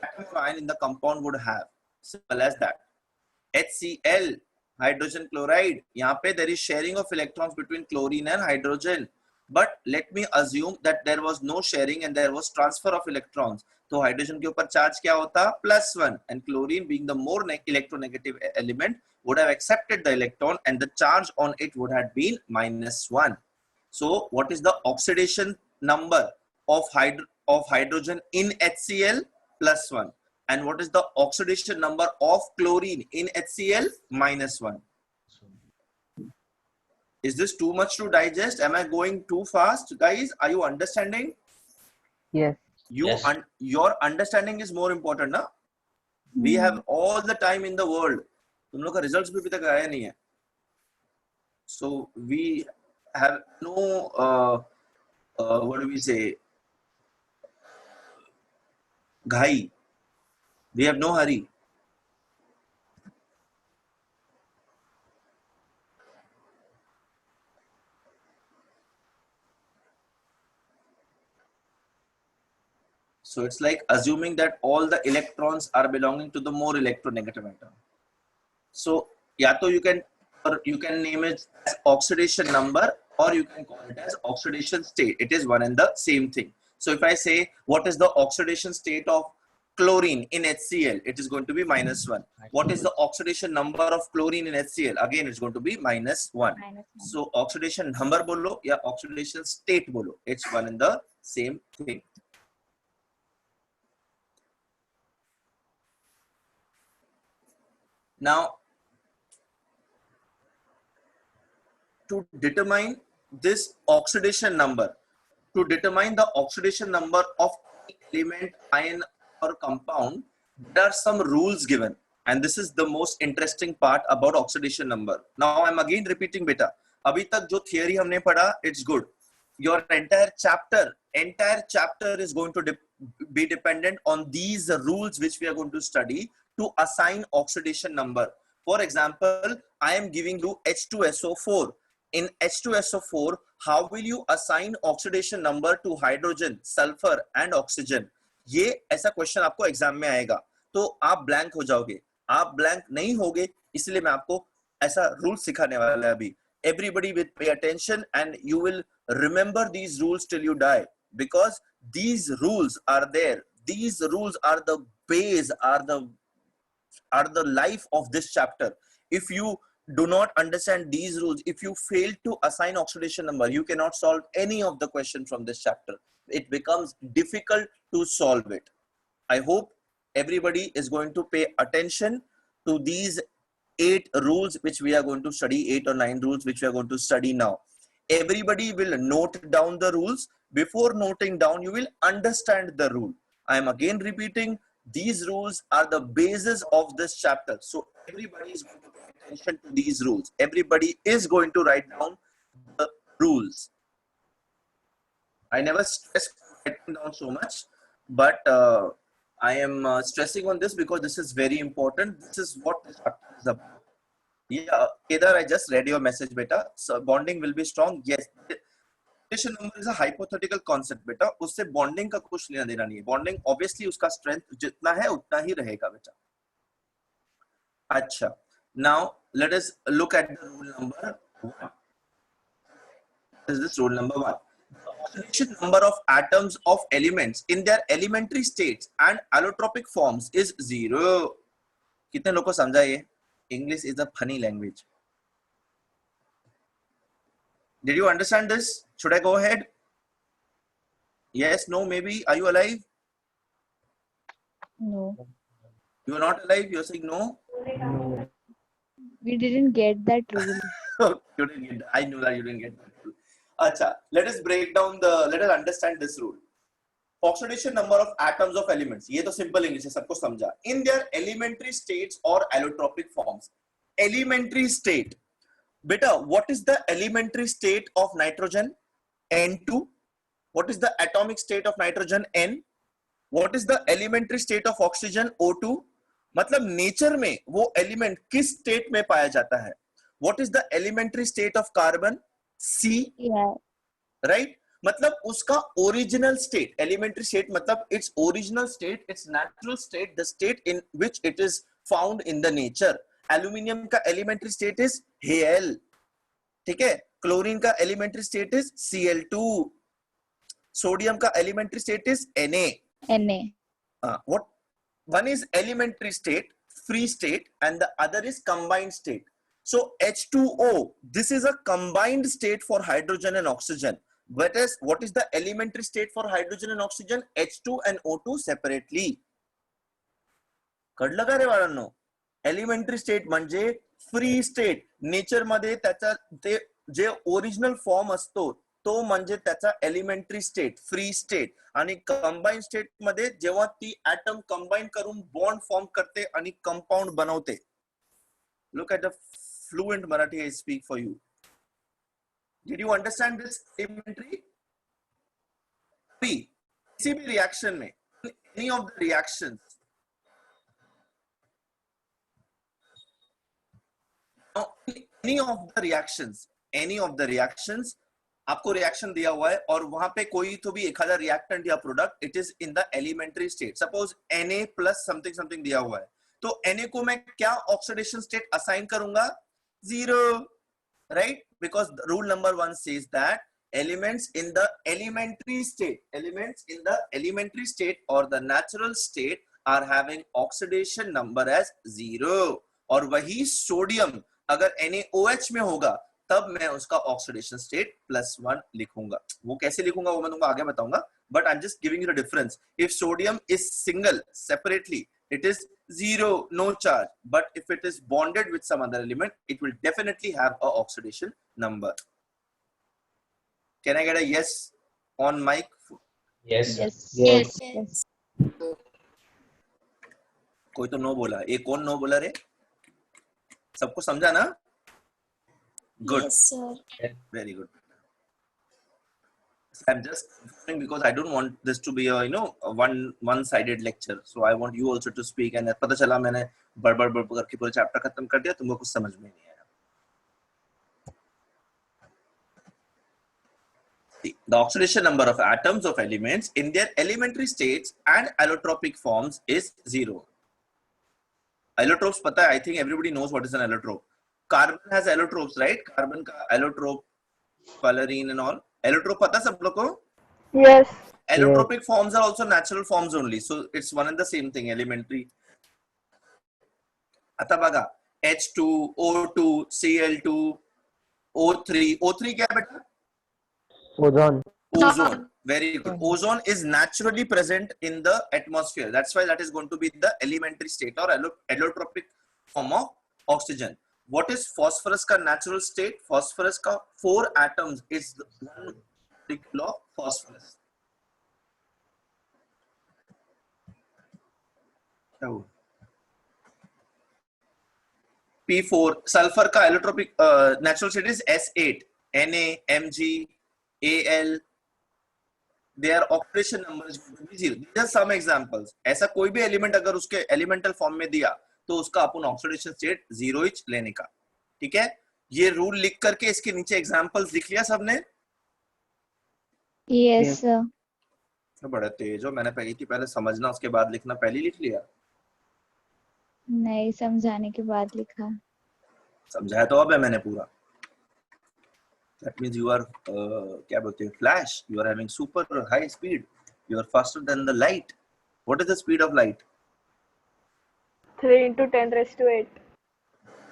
atom or ion in the compound would have. Simple as that. HCl, hydrogen chloride. यहाँ पे there is sharing of electrons between chlorine and hydrogen. But let me assume that there was no sharing and there was transfer of electrons. तो hydrogen के ऊपर charge क्या होता? +1, and chlorine being the more electronegative element would have accepted the electron and the charge on it would have been -1. So what is the oxidation number of hydrogen in HCl? +1. And what is the oxidation number of chlorine in HCl? -1. Is this too much to digest? Am I going too fast, guys? Are you understanding? Yes. Yes. Your understanding is more important, na? We have all the time in the world. तुम लोग का results भी अभी तक आया नहीं है. So we have no what do we say? Ghai. We have no hurry. So it's like assuming that all the electrons are belonging to the more electronegative atom. So या तो you can name it as oxidation number or you can call it as oxidation state. It is one and the same thing. So if I say what is the oxidation state of chlorine in HCl, it is going to be -1. What is the oxidation number of chlorine in HCl? Again, it's going to be -1. So oxidation number bolo या oxidation state bolo, it's one and the same thing. Now, to determine this oxidation number, to determine the oxidation number of element, ion or compound, there are some rules given, and this is the most interesting part about oxidation number. Now I'm again repeating beta, अभी तक जो theory हमने पढ़ा, it's good. Your entire chapter is going to be dependent on these rules which we are going to study to assign oxidation number. For example, I am giving you H2SO4. In H2SO4, how will you assign oxidation number to hydrogen, sulfur and oxygen? ये ऐसा question आपको exam में आएगा, तो आप blank हो जाओगे. आप ब्लैंक नहीं होगे, इसलिए मैं आपको ऐसा रूल सिखाने वाला है अभी. Everybody will pay attention and you will remember these rules till you die, because these rules are there. These rules are the base, are the life of this chapter. If you do not understand these rules, if you fail to assign oxidation number, you cannot solve any of the question from this chapter. It becomes difficult to solve it. I hope everybody is going to pay attention to these 8 rules which we are going to study, 8 or 9 rules which we are going to study now. Everybody will note down the rules. Before noting down, you will understand the rule. I am again repeating, these rules are the basis of this chapter. So everybody is going to pay attention to these rules. Everybody is going to write down the rules. I never stress writing down so much, but I am stressing on this because this is very important. This is what this chapter is about. Yeah, Kedar, I just read your message, beta. So bonding will be strong. Yes. Oxidation number is a hypothetical concept, beta. उससे bonding का कुछ लेना देना नहीं है. Bonding obviously उसका strength जितना है उतना ही रहेगा, बेटा. अच्छा. Now let us look at the rule number 1. This is rule number 1. The oxidation number of atoms of elements in their elementary states and allotropic forms is 0. कितने लोगों को समझा ये? English is a funny language. Did you understand this? Should I go ahead? Yes, no, maybe. Are you alive? No. You are not alive? You're saying no? We didn't get that rule. You didn't get that. I knew that you didn't get that rule. Acha, let us break down let us understand this rule. Oxidation number of atoms of elements, ये तो simple English है, सबको समझा. In their elementary states और allotropic forms. Elementary state, बेटा what is the elementary state of nitrogen? N2. What is the atomic state of nitrogen? N. What is the elementary state of oxygen? O2. मतलब nature में वो element किस state में पाया जाता है? What is the elementary state of carbon? C. Yeah. Right? मतलब उसका ओरिजिनल स्टेट, एलिमेंट्री स्टेट मतलब it's original state, it's natural state, the state in which it is found in the nature. Aluminium का elementary state is Al. ठीक है. Chlorine का elementary state is Cl2. Sodium का elementary state is Na. Na. What one is elementary state, free state, and the other is combined state. So H2O, this is a combined state for hydrogen and oxygen. Whereas what is the elementary state for hydrogen and oxygen? H2 and O2 separately. कळलं का रे बाळांनो? Elementary state म्हणजे free state. Nature मध्ये त्याचा ते जे original form असतो तो म्हणजे त्याचा एलिमेंटरी स्टेट, फ्री स्टेट. आणि कंबाईन स्टेट मध्ये जेव्हा ती ऍटम कंबाईन करून बॉन्ड फॉर्म करते आणि कंपाउंड बनवते. Look at the fluent Marathi I speak for you. Did you understand this elementary? किसी भी रिएक्शन में, any of the reactions, any of the reactions, आपको रिएक्शन दिया हुआ है और वहां पे कोई तो भी एक आधा रिएक्टेंट या product, it is in the elementary state. Suppose Na plus something something दिया हुआ है, तो Na को मैं क्या ऑक्सीडेशन स्टेट असाइन करूंगा? 0. Right? Because rule number 1 says that elements in the elementary state or the natural state are having oxidation number as 0. और वही सोडियम अगर NaOH में होगा तब मैं उसका ऑक्सीडेशन स्टेट +1 लिखूंगा. वो कैसे लिखूंगा वो मैं तुमको आगे बताऊंगा, but I am just giving you the difference. If sodium is single separately, it is 0, no charge, but if it is bonded with some other element, it will definitely have a oxidation number. Can I get a yes on mic? Yes, sir. Yes. Yes. कोई तो no बोला. ये कौन no बोला रे? सबको समझा ना? Good. Yes, sir. Very good. I'm just because I don't want this to be a a one-sided lecture. So I want you also to speak. And पता चला मैंने बड़बड़ करके पूरा चैप्टर खत्म कर दिया, तुमको कुछ समझ में नहीं आया. The oxidation number of atoms of elements in their elementary states and allotropic forms is 0. Allotropes पता है? I think everybody knows what is an allotrope. Carbon has allotropes, right? Carbon का allotrope, fullerene and all. Allotrope पता सब लोग को? Yes. Allotropic forms are also natural forms only, so it's one and the same thing. Elementary. आता बघा H2, O2, Cl2, O3. O3 क्या है बेटा? Ozone. Ozone. Very good. Ozone is naturally present in the atmosphere. That's why that is going to be the elementary state or allotropic form of oxygen. What is phosphorus का natural state? Phosphorus का 4 atoms is the one molecule of phosphorus. क्या हुआ? P4. Sulfur का allotropic natural state is S8. Na, Mg, Al. Their oxidation numbers will be 0. These are some examples. ऐसा कोई भी element अगर उसके एलिमेंटल फॉर्म में दिया तो उसका अपन ऑक्सीडेशन स्टेट 0 ही लेने का. ठीक है? ये रूल लिख करके इसके नीचे एग्जांपल्स लिख लिया सबने? Yes, sir. तो बड़ा तेज हो. मैंने पहले पहले समझना उसके बाद लिखना, पहले लिख लिया. नहीं, समझाने के बाद लिखा. समझाया तो अब है मैंने पूरा. That means you are क्या बोलते हैं, flash. You are having super high speed. You are faster than the light. What is the speed of light? 3 into 10 raised to 8.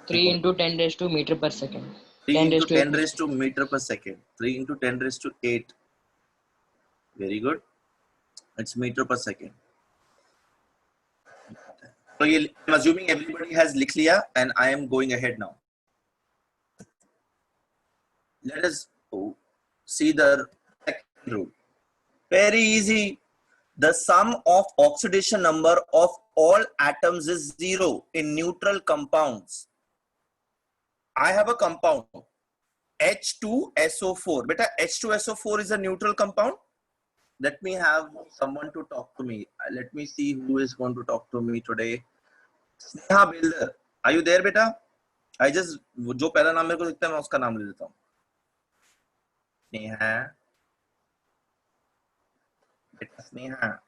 3 into 10 raised to meter per second. 3 10 into raised to 10 8. raised to meter per second. 3 into 10 raised to 8. Very good. It's meter per second. So I'm assuming everybody has लिख लिया and I am going ahead now. Let us see the second rule. Very easy. The sum of oxidation number of all atoms is 0 in neutral compounds. I have a compound H2SO4. Beta, H2SO4 is a neutral compound. Let me have someone to talk to me. Let me see who is going to talk to me today. Sneha Belder, are you there, beta? I just जो पहला नाम मेरे को दिखता है मैं उसका नाम ले लेता हूँ. Sneha, beta Sneha.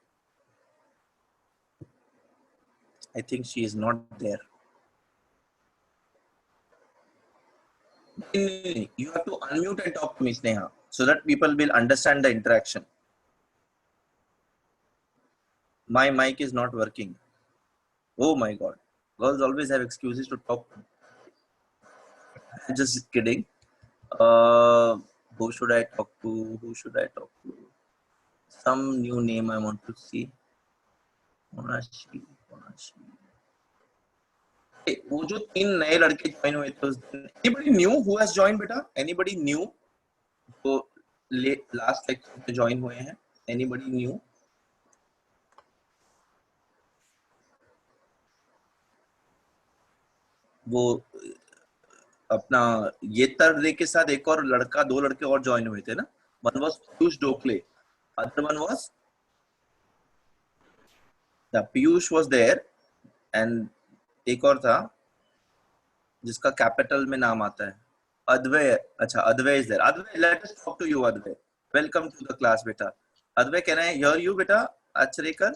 I think she is not there. You have to unmute and talk to me, Sneha, so that people will understand the interaction. My mic is not working. Oh my God. Girls always have excuses to talk. Just kidding. Who should I talk to? Who should I talk to? Some new name I want to see. Monashi. Hey, वो जो 3 नए लड़के join हुए थे उस दिन, anybody new who has joined बेटा? Anybody new जो last lecture में ज्वाइन हुए हैं? Anybody new? वो अपना ये तरह के साथ एक और लड़का, 2 लड़के और ज्वाइन हुए थे ना. One was Piyush Dokle, other one was Piyush was there, and एक और था जिसका कैपिटल में नाम आता है अद्वय. अच्छा, अद्वय is there. Advay, let us talk to you, Advay. Welcome to the class, beta. Advay, can I hear you, beta? Achrekar?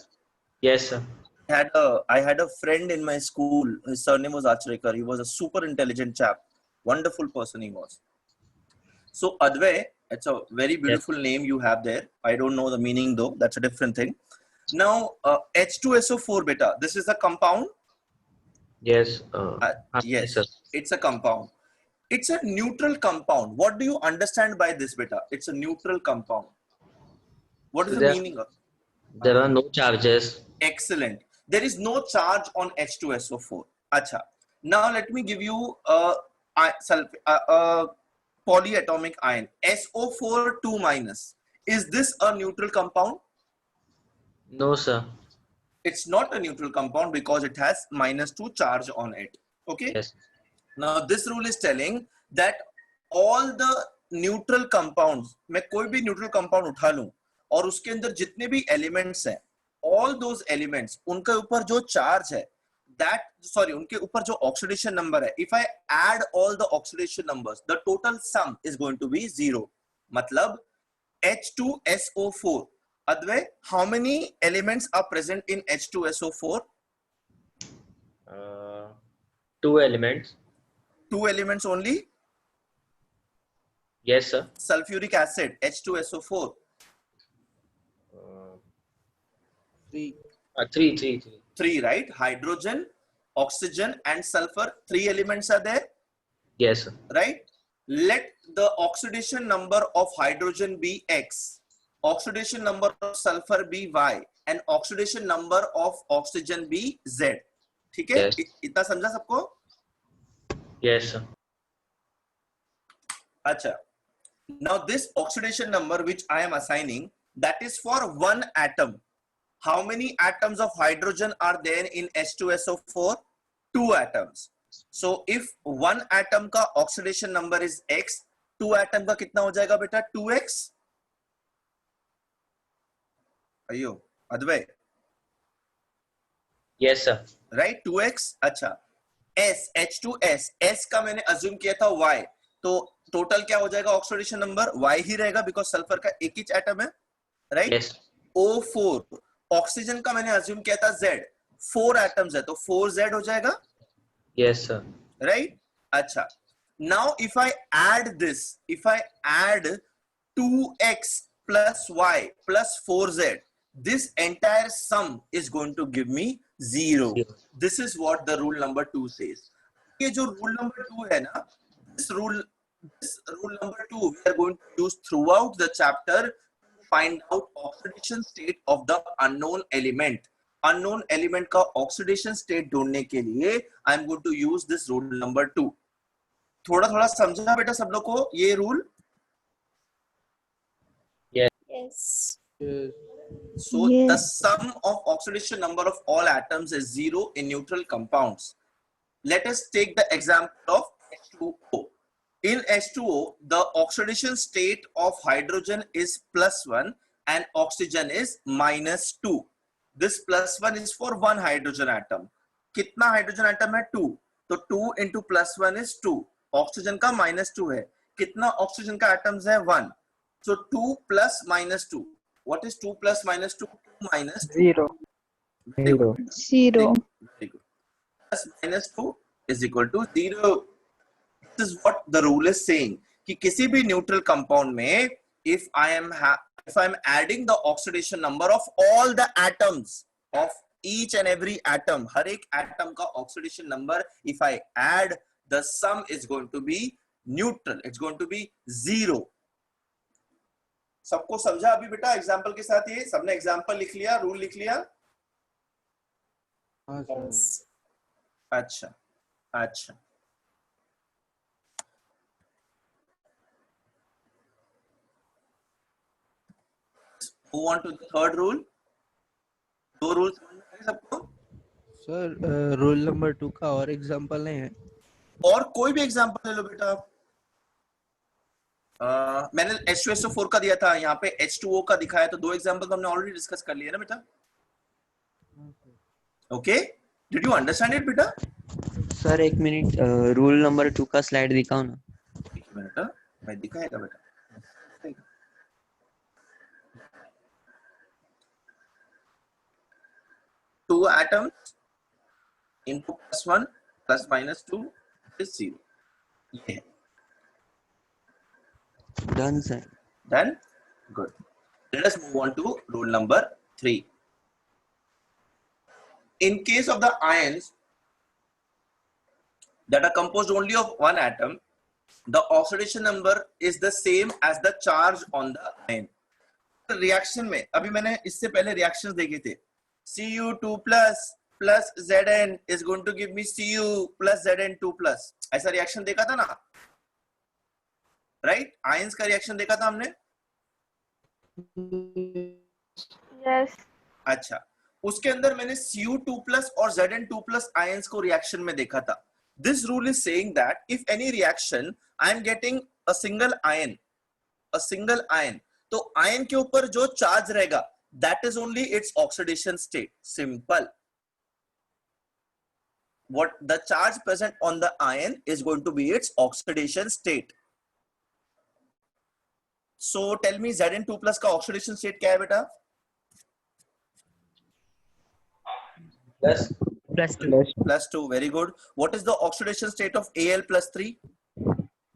Yes, sir. I had a friend in my school. His surname was Achrekar. He was a super intelligent chap. Wonderful person he was. So Advay, it's a very beautiful name you have there. I don't know the meaning though. That's a different thing. Now, H2SO4 beta. This is a compound. Yes. Yes, sir. it's a compound. It's a neutral compound. What do you understand by this beta? It's a neutral compound. What is the meaning of? There are no charges. Excellent. There is no charge on H2SO4. Acha. Now let me give you a polyatomic ion SO4 2-. Is this a neutral compound? No, sir. It's not a neutral compound because it has -2 charge on it. Okay. Yes. Now this rule is telling that all the neutral compounds, मैं कोई भी neutral compound उठा लूं और उसके अंदर जितने भी elements हैं, all those elements, उनके ऊपर जो charge है, उनके ऊपर जो oxidation number है, if I add all the oxidation numbers, the total sum is going to be 0. मतलब H2SO4. Advay, how many elements are present in H2SO4? 2 elements. 2 elements only? Yes, sir. Sulfuric acid, H2SO4. 3. 3. 3, right? Hydrogen, oxygen, and sulfur. 3 elements are there, Yes, sir. right? Let the oxidation number of hydrogen be X, oxidation number of sulfur be Y, and oxidation number of oxygen be Z. ठीक है? Yes. इतना समझा सबको? Yes, sir. Acha. Now this oxidation number which I am assigning, that is for one atom. How many atoms of hydrogen are there in H2SO4? 2 atoms. So if one atom का oxidation number is X, 2 atom का कितना हो जाएगा बेटा? 2X. अयो, अद्वय. Yes, sir. Right? 2X. अच्छा. S, H2S. S का मैंने assume किया था Y. तो टोटल क्या हो जाएगा ऑक्सीडेशन नंबर? Y ही रहेगा बिकॉज सल्फर का एक ही एटम है, राइट? Yes. O4. ऑक्सीजन का मैंने अज्यूम किया था Z. 4 एटम्स है तो 4Z हो जाएगा, Yes, sir. राइट? अच्छा. Now if I add this, if I add 2x plus y plus 4z, this entire sum is going to give me 0. This is what the rule number 2 says. ये जो rule number 2 है ना, this rule number 2 we are going to use throughout the chapter to find out oxidation state of the unknown element. Unknown element का oxidation state ढूंढने के लिए I am going to use this rule number 2. थोड़ा थोड़ा समझा बेटा सब लोग को ये rule? Yes. Yes. So the Yes. sum of oxidation number of all atoms is 0 in neutral compounds. Let us take the example of H2O. In H2O, the oxidation state of hydrogen is +1 and oxygen is -2. This +1 is for one hydrogen atom. कितना hydrogen atom है? 2. तो 2 into +1 is 2. Oxygen का -2 है. कितना oxygen का atoms है? 1. So 2 plus -2. What is 2 plus -2? 2 minus 2. 0. Very good. 0. Very good. Plus -2 is equal to 0. This is what the rule is saying. कि किसी भी neutral compound में if I am adding the oxidation number of all the atoms of each and every atom, हर एक atom का oxidation number, if I add, the sum is going to be neutral. It's going to be 0. सबको समझा अभी बेटा example के साथ? ये सबने एग्जाम्पल लिख लिया, रूल लिख लिया? हाँ सर। अच्छा अच्छा, move on to the third rule. दो रूल समझ में आए सबको? सर रोल नंबर 2 का और एग्जांपल नहीं है? और कोई भी एग्जाम्पल ले लो बेटा आप। मैंने H2SO4 का दिया था, यहाँ पे H2O का दिखाया, तो दो एग्जाम्पल तो हमने ऑलरेडी डिस्कस कर लिया ना बेटा। Okay, did you understand it बेटा? सर एक मिनट, रूल नंबर 2 का स्लाइड दिखाओ ना। एक मिनट, मैं दिखाएगा बेटा। Two atoms into +1 plus -2 is 0. Yeah. Done sir. Done? Good. Let us move on to rule number 3. In case of the ions that are composed only of one atom, the oxidation number is the same as the charge on the ion. Reaction में अभी मैंने इससे पहले reactions देखे थे। Cu2 plus Zn is going to give me Cu plus Zn2 plus. ऐसा reaction देखा था ना? Right? Ions का reaction देखा था हमने? Yes. अच्छा, उसके अंदर मैंने Cu2 plus और Zn2 plus ions को reaction में देखा था. This rule is saying that if any reaction I am getting a single ion, तो ion के ऊपर जो charge रहेगा, that is only its oxidation state. Simple. What the charge present on the ion is going to be its oxidation state. So tell me Zn2 plus का oxidation state क्या है बेटा? Plus 2. Very good. What is the oxidation state of Al plus 3?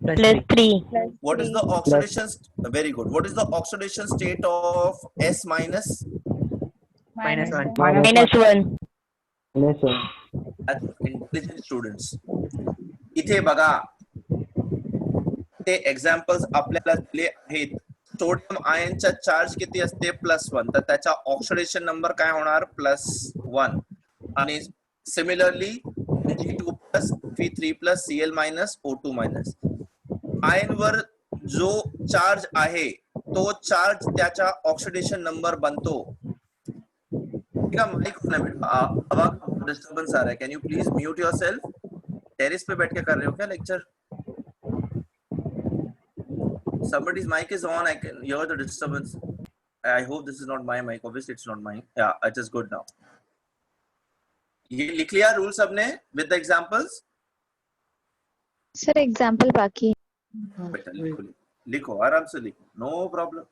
+3. What is the oxidation? Very good. What is the oxidation state of S minus? -1. -1. That's intelligent students. इथे बघा, ते examples आपल्याला दिले आहेत. Sodium आयनचा charge किती असते? +1. तर त्याचा ऑक्सिडेशन नंबर काय होणार? +1. आणि similarly G2 plus P3 plus Cl minus O2 minus. Ion वर जो चार्ज आहे तो चार्ज त्याचा ऑक्सिडेशन नंबर बनतो. ठीक है, माइक होना बेटा, आवाज डिस्टर्बेंस आ रहा है. Can you please mute yourself? Terrace पे बैठ के कर रहे हो क्या lecture? Somebody's mic is on. I can hear the disturbance. I hope this is not my mic. Obviously it's not mine. Yeah, it is good now. ये लिख लिया रूल सबने with the examples? Sir example बाकी है। बेटा लिखो, लिखो आराम से लिखो, no problem.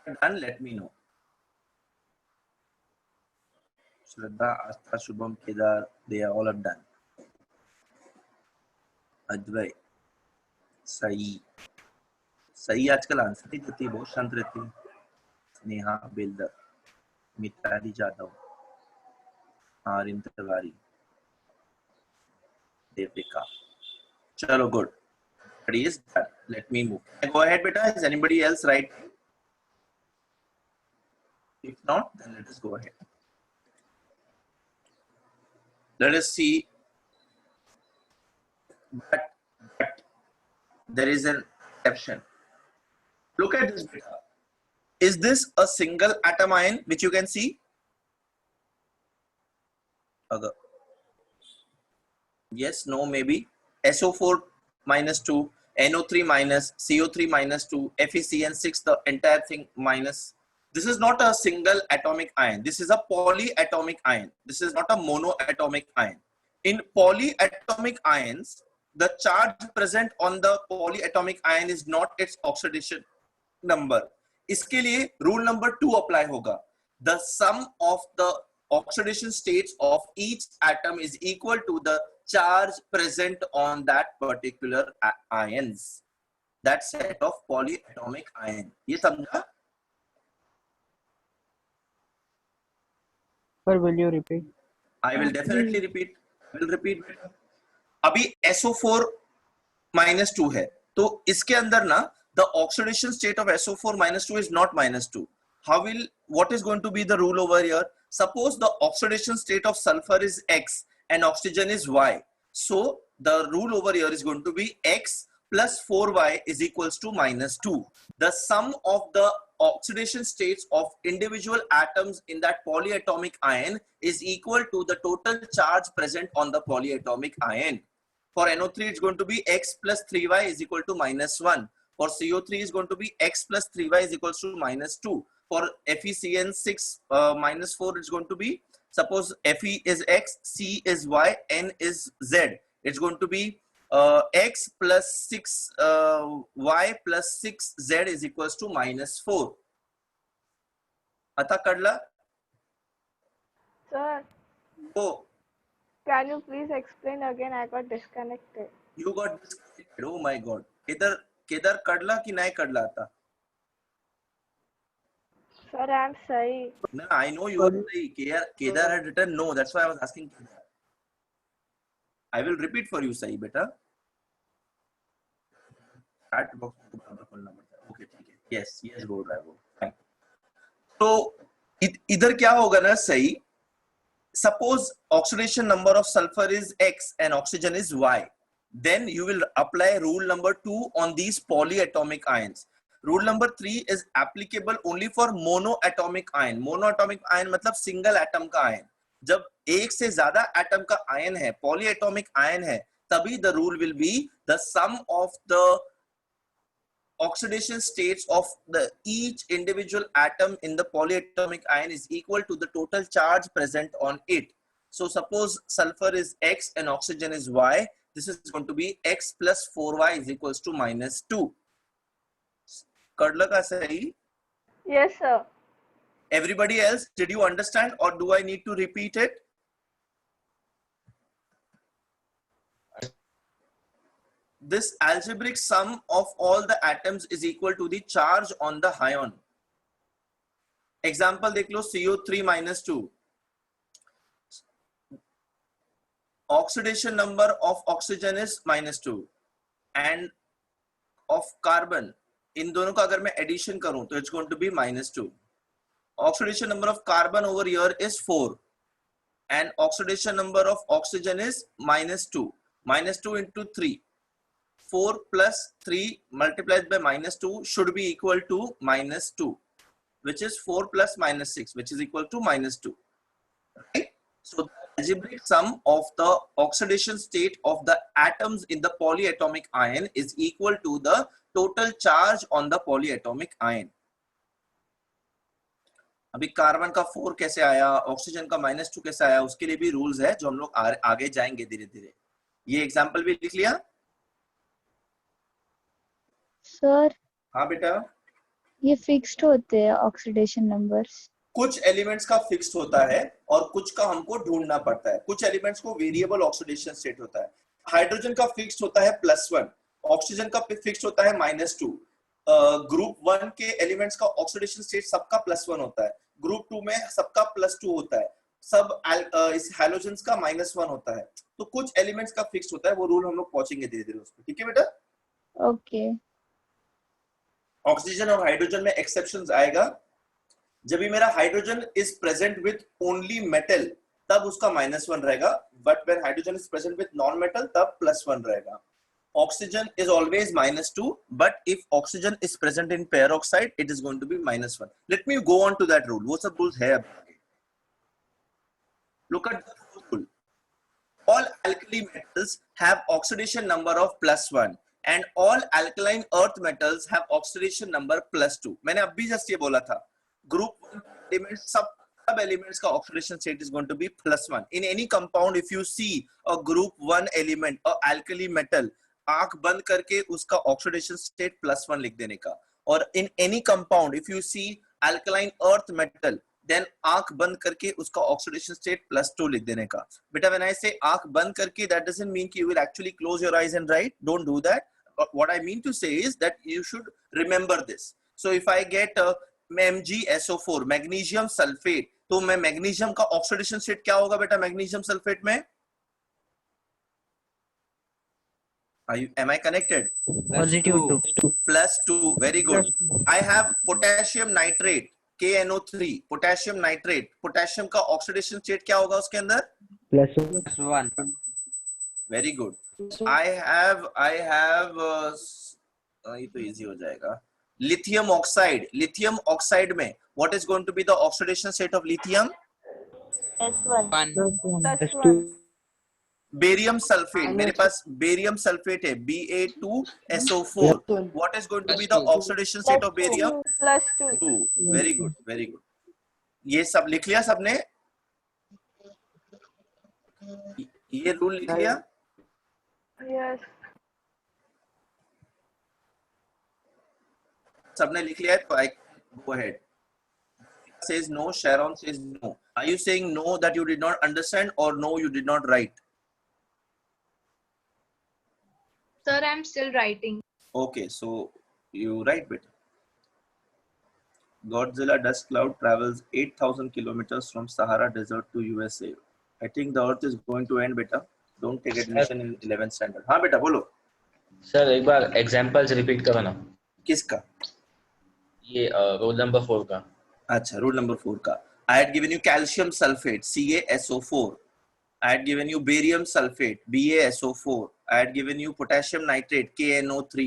Done, let me know. Shraddha, Astha, Shubham, Kedar, they are all done. Advait, सही आजकल आंसर नहीं देती, बहुत शांत रहती है. स्नेहा बेलदर, मिताली जाधव, आरिन तिवारी, देविका. चलो good, is done. let me move. Go ahead, beta. Is anybody else right? If not, then let us go ahead. Let us see. But there is an exception. Look at this beta. Is this a single atom ion which you can see? Yes, no, maybe. SO4 minus 2, NO3 minus, CO3 minus 2, FeCN6, the entire thing minus. This is not a single atomic ion. This is a polyatomic ion. This is not a monoatomic ion. In polyatomic ions, the charge present on the polyatomic ion is not its oxidation number. इसके लिए rule number 2 apply होगा. The sum of the oxidation states of each atom is equal to the charge present on that particular ions. That set of polyatomic ion. ये समझा? Sir, will you repeat? I will definitely repeat. I will repeat. अभी SO4 minus 2 है, तो इसके अंदर ना the oxidation state of SO4 minus 2 is not minus 2. What is going to be the rule over here? Suppose the oxidation state of sulfur is X and oxygen is Y. So the rule over here is going to be X plus 4Y is equals to minus 2. The sum of the oxidation states of individual atoms in that polyatomic ion is equal to the total charge present on the polyatomic ion. For NO3 it's going to be X plus 3Y is equal to minus 1. For CO3 is going to be X plus 3Y is equals to minus 2. For FeCN6 minus 4 is going to be, suppose Fe is X, C is Y, N is Z. It's going to be X plus 6 Y plus 6 Z is equals to minus 4. Ata kadla? Sir, Oh, can you please explain again? I got disconnected. you got disconnected. Oh my God. Kedar kadla ki nahi kadla ata? Sir, I'm sorry. No, I know you are saying Kedar had written no. That's why I was asking Kedar. I will repeat for you, Sai beta. Chat box में तुम्हारा phone number है. Okay, ठीक है. Yes, go drive. Fine. तो इधर क्या होगा ना सही? Suppose oxidation number of sulfur is X and oxygen is Y. Then you will apply rule number 2 on these polyatomic ions. Rule number 3 is applicable only for monoatomic ion. Monoatomic ion मतलब single atom का ion. जब एक से ज्यादा atom का ion है, polyatomic ion है, तभी the rule will be the sum of the oxidation states of the each individual atom in the polyatomic ion is equal to the total charge present on it. So suppose sulfur is X and oxygen is Y. This is going to be X plus 4Y is equals to minus 2. Kadla ka sahi? Yes, sir. Everybody else, did you understand or do I need to repeat it? This algebraic sum of all the atoms is equal to the charge on the ion. Example देख लो CO3 minus 2. Oxidation number of oxygen is minus 2 and of carbon. इन दोनों का अगर मैं addition करूं तो it's going to be minus 2. Oxidation number of carbon over here is 4 and oxidation number of oxygen is minus 2. Minus 2 into 3. 4 plus 3 multiplied by minus 2 should be equal to minus 2, which is 4 plus minus 6, which is equal to minus 2. Right? So the algebraic sum of the oxidation state of the atoms in the polyatomic ion is equal to the total charge on the polyatomic ion. अभी carbon का 4 कैसे आया, oxygen का -2 कैसे आया, उसके लिए भी रूल्स है जो हम लोग आगे जाएंगे धीरे धीरे. ये एग्जांपल भी लिख लिया सर? हाँ बेटा. ये फिक्स्ड होते हैं ऑक्सीडेशन नंबर्स? कुछ एलिमेंट्स का फिक्स्ड होता है और कुछ का हमको ढूंढना पड़ता है. कुछ एलिमेंट्स को वेरिएबल ऑक्सीडेशन स्टेट होता है. हाइड्रोजन का फिक्स्ड होता है +1, ऑक्सीजन का फिक्स्ड होता है -2. ग्रुप 1 के एलिमेंट्स का ऑक्सीडेशन स्टेट सबका +1 होता है. ग्रुप 2 में सबका +2 होता है. सब इस हैलोजेंस का -1 होता है. तो कुछ एलिमेंट्स का फिक्स्ड होता है. वो रूल हम लोग पहुंचेंगे धीरे धीरे उस पर. ठीक है बेटा? ओके. ऑक्सीजन और हाइड्रोजन में एक्सेप्शंस आएगा जब भी मेरा hydrogen is present with only metal तब उसका -1 रहेगा, but when hydrogen is present with non metal तब +1 रहेगा. Oxygen is always -2, but if oxygen is present in peroxide, it is going to be -1. Let me go on to that rule. What's the rules here? Look at the rule. All alkali metals have oxidation number of +1, and all alkaline earth metals have oxidation number +2. मैंने अभी just ये बोला था. Group 1 elements, sub elements का oxidation state is going to be +1. In any compound, if you see a group 1 element, a alkali metal, आंख बंद करके उसका ऑक्सीडेशन स्टेट +1 लिख देने का. और in any compound if you see alkaline earth metal, then आंख बंद करके उसका ऑक्सीडेशन स्टेट +2 लिख देने का. बेटा व्हेन आई से आंख बंद करके, दैट डजंट मीन कि you will actually close your eyes and right. Don't do that. What I mean to say is that you should remember this. So if I get MgSO4 magnesium sulphate, तो मैं magnesium का oxidation state क्या होगा बेटा magnesium sulphate में? Am I connected? +2. +2. Very good. I have potassium nitrate, KNO3. Potassium nitrate. Potassium का oxidation state क्या होगा उसके अंदर? +1. Very good. I have ये तो easy हो जाएगा. Lithium oxide. Lithium oxide में what is going to be the oxidation state of lithium? +1. Barium sulphate. मेरे पास बेरियम सल्फेट है Ba2SO4. What is going to be the oxidation state of barium? +2. Very good, very good. ये सब लिख लिया सबने? ये rule लिख लिया? Yes. सबने लिख लिया है तो I go ahead. Says no. Sharon says no. Are you saying no that you did not understand, or no you did not write? Sir, I'm still writing. Okay, so you write bit. Godzilla dust cloud travels 8,000 kilometers from Sahara Desert to USA. I think the Earth is going to end, beta. Don't take admission in 11th standard. हाँ बेटा बोलो. Sir एक बार examples repeat करो ना. किसका? ये roll number 4 का. अच्छा, रोल नंबर 4 का. I had given you calcium sulfate, CaSO4. I had given you barium sulfate, BaSO4. I had given you potassium nitrate, KNO3.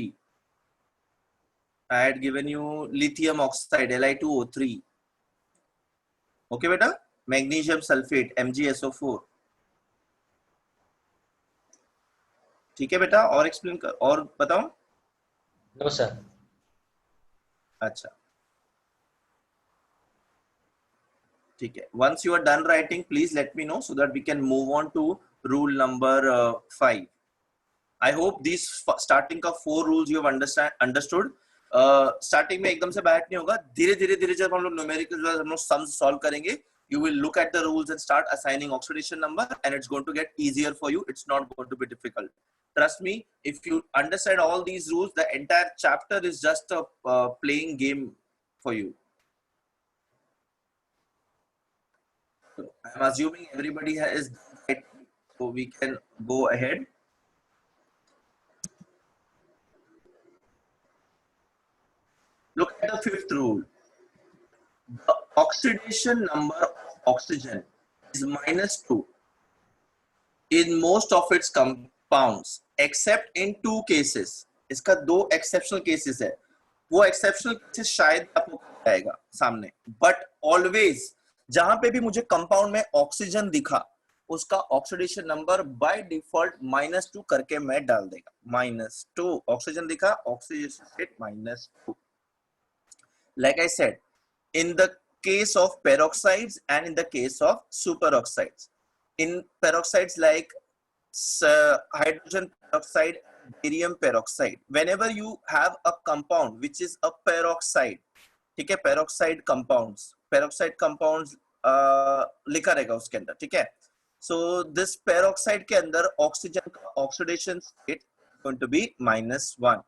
I had given you lithium oxide, Li2O3. Okay, beta? Magnesium sulfate, MgSO4. ठीक है बेटा, और explain कर, और बताओ. No sir. अच्छा ठीक है. Once you are done writing, please let me know so that we can move on to rule number 5. I hope these starting का 4 rules you have understood. Starting में एकदम से बैठ नहीं होगा. धीरे धीरे जब हम लोग न्यूमेरिकल हम लोग सम्स सॉल्व करेंगे, you will look at the rules and start assigning oxidation number, and it's going to get easier for you. It's not going to be difficult. Trust me, if you understand all these rules, the entire chapter is just a playing game for you. So I'm assuming everybody has it, so we can go ahead. Look at the 5th rule. The oxidation number of oxygen is -2 in most of its compounds except in 2 cases. इसका 2 exceptional cases है. वो exceptional cases शायद आपको आएगा सामने. But always जहां पे भी मुझे कंपाउंड में ऑक्सीजन दिखा, उसका ऑक्सीडेशन नंबर बाय डिफॉल्ट -2 करके मैं डाल देगा. -2 ऑक्सीजन दिखा, oxidation state -2. Like I said, in the case of peroxides and in the case of superoxides. In peroxides like hydrogen peroxide, barium peroxide, whenever you have a compound which is a peroxide, ठीक है, peroxide compounds लिखा रहेगा उसके अंदर, ठीक है. So this peroxide के अंदर ऑक्सीजन का oxidation state going to be -1.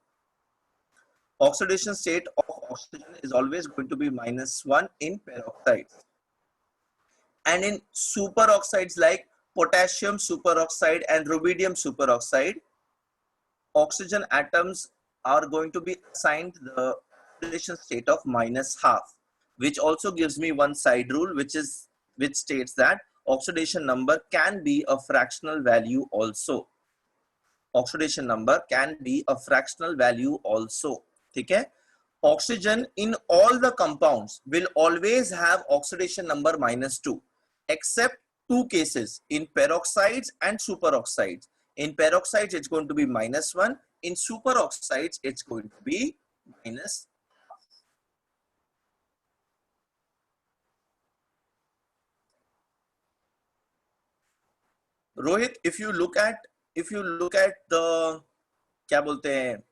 Oxidation state of oxygen is always going to be -1 in peroxides. And in superoxides like potassium superoxide and rubidium superoxide, oxygen atoms are going to be assigned the oxidation state of -½ which also gives me one side rule which states that oxidation number can be a fractional value also. Oxidation number can be a fractional value also. ठीक है? Oxygen in all the compounds will always have oxidation number -2 except two cases, in peroxides and superoxides. In peroxides it's going to be -1, in superoxides it's going to be -. Rohit, if you look at the क्या बोलते हैं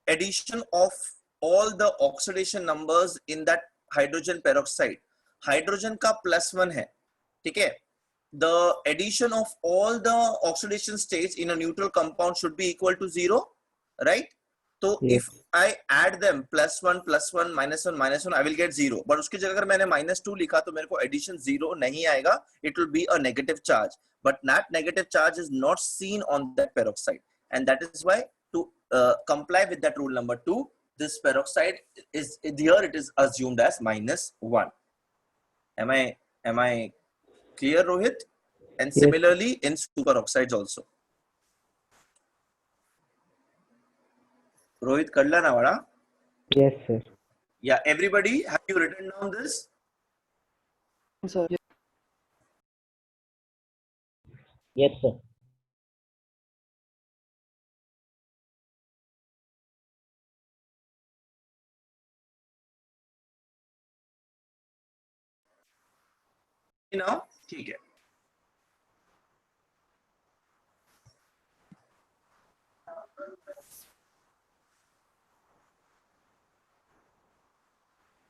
addition of all the oxidation numbers in that hydrogen peroxide, hydrogen का +1 है, ठीक है? The addition of all the oxidation states in a neutral compound should be equal to 0, right? So Yes. if I add them +1 +1 -1 -1, I will get 0. But उसकी जगह अगर मैंने -2 लिखा तो मेरे को addition 0 नहीं आएगा. It will be a negative charge. But that negative charge is not seen on that peroxide, and that is why to comply with that rule number 2, this peroxide is here. It is assumed as -1. Am I clear, Rohit? And Yes. similarly in superoxides also. Rohit, kadla na vada? Yes, sir. Yeah, everybody, have you written down this? Sir. Yes, sir. Now, ठीक है.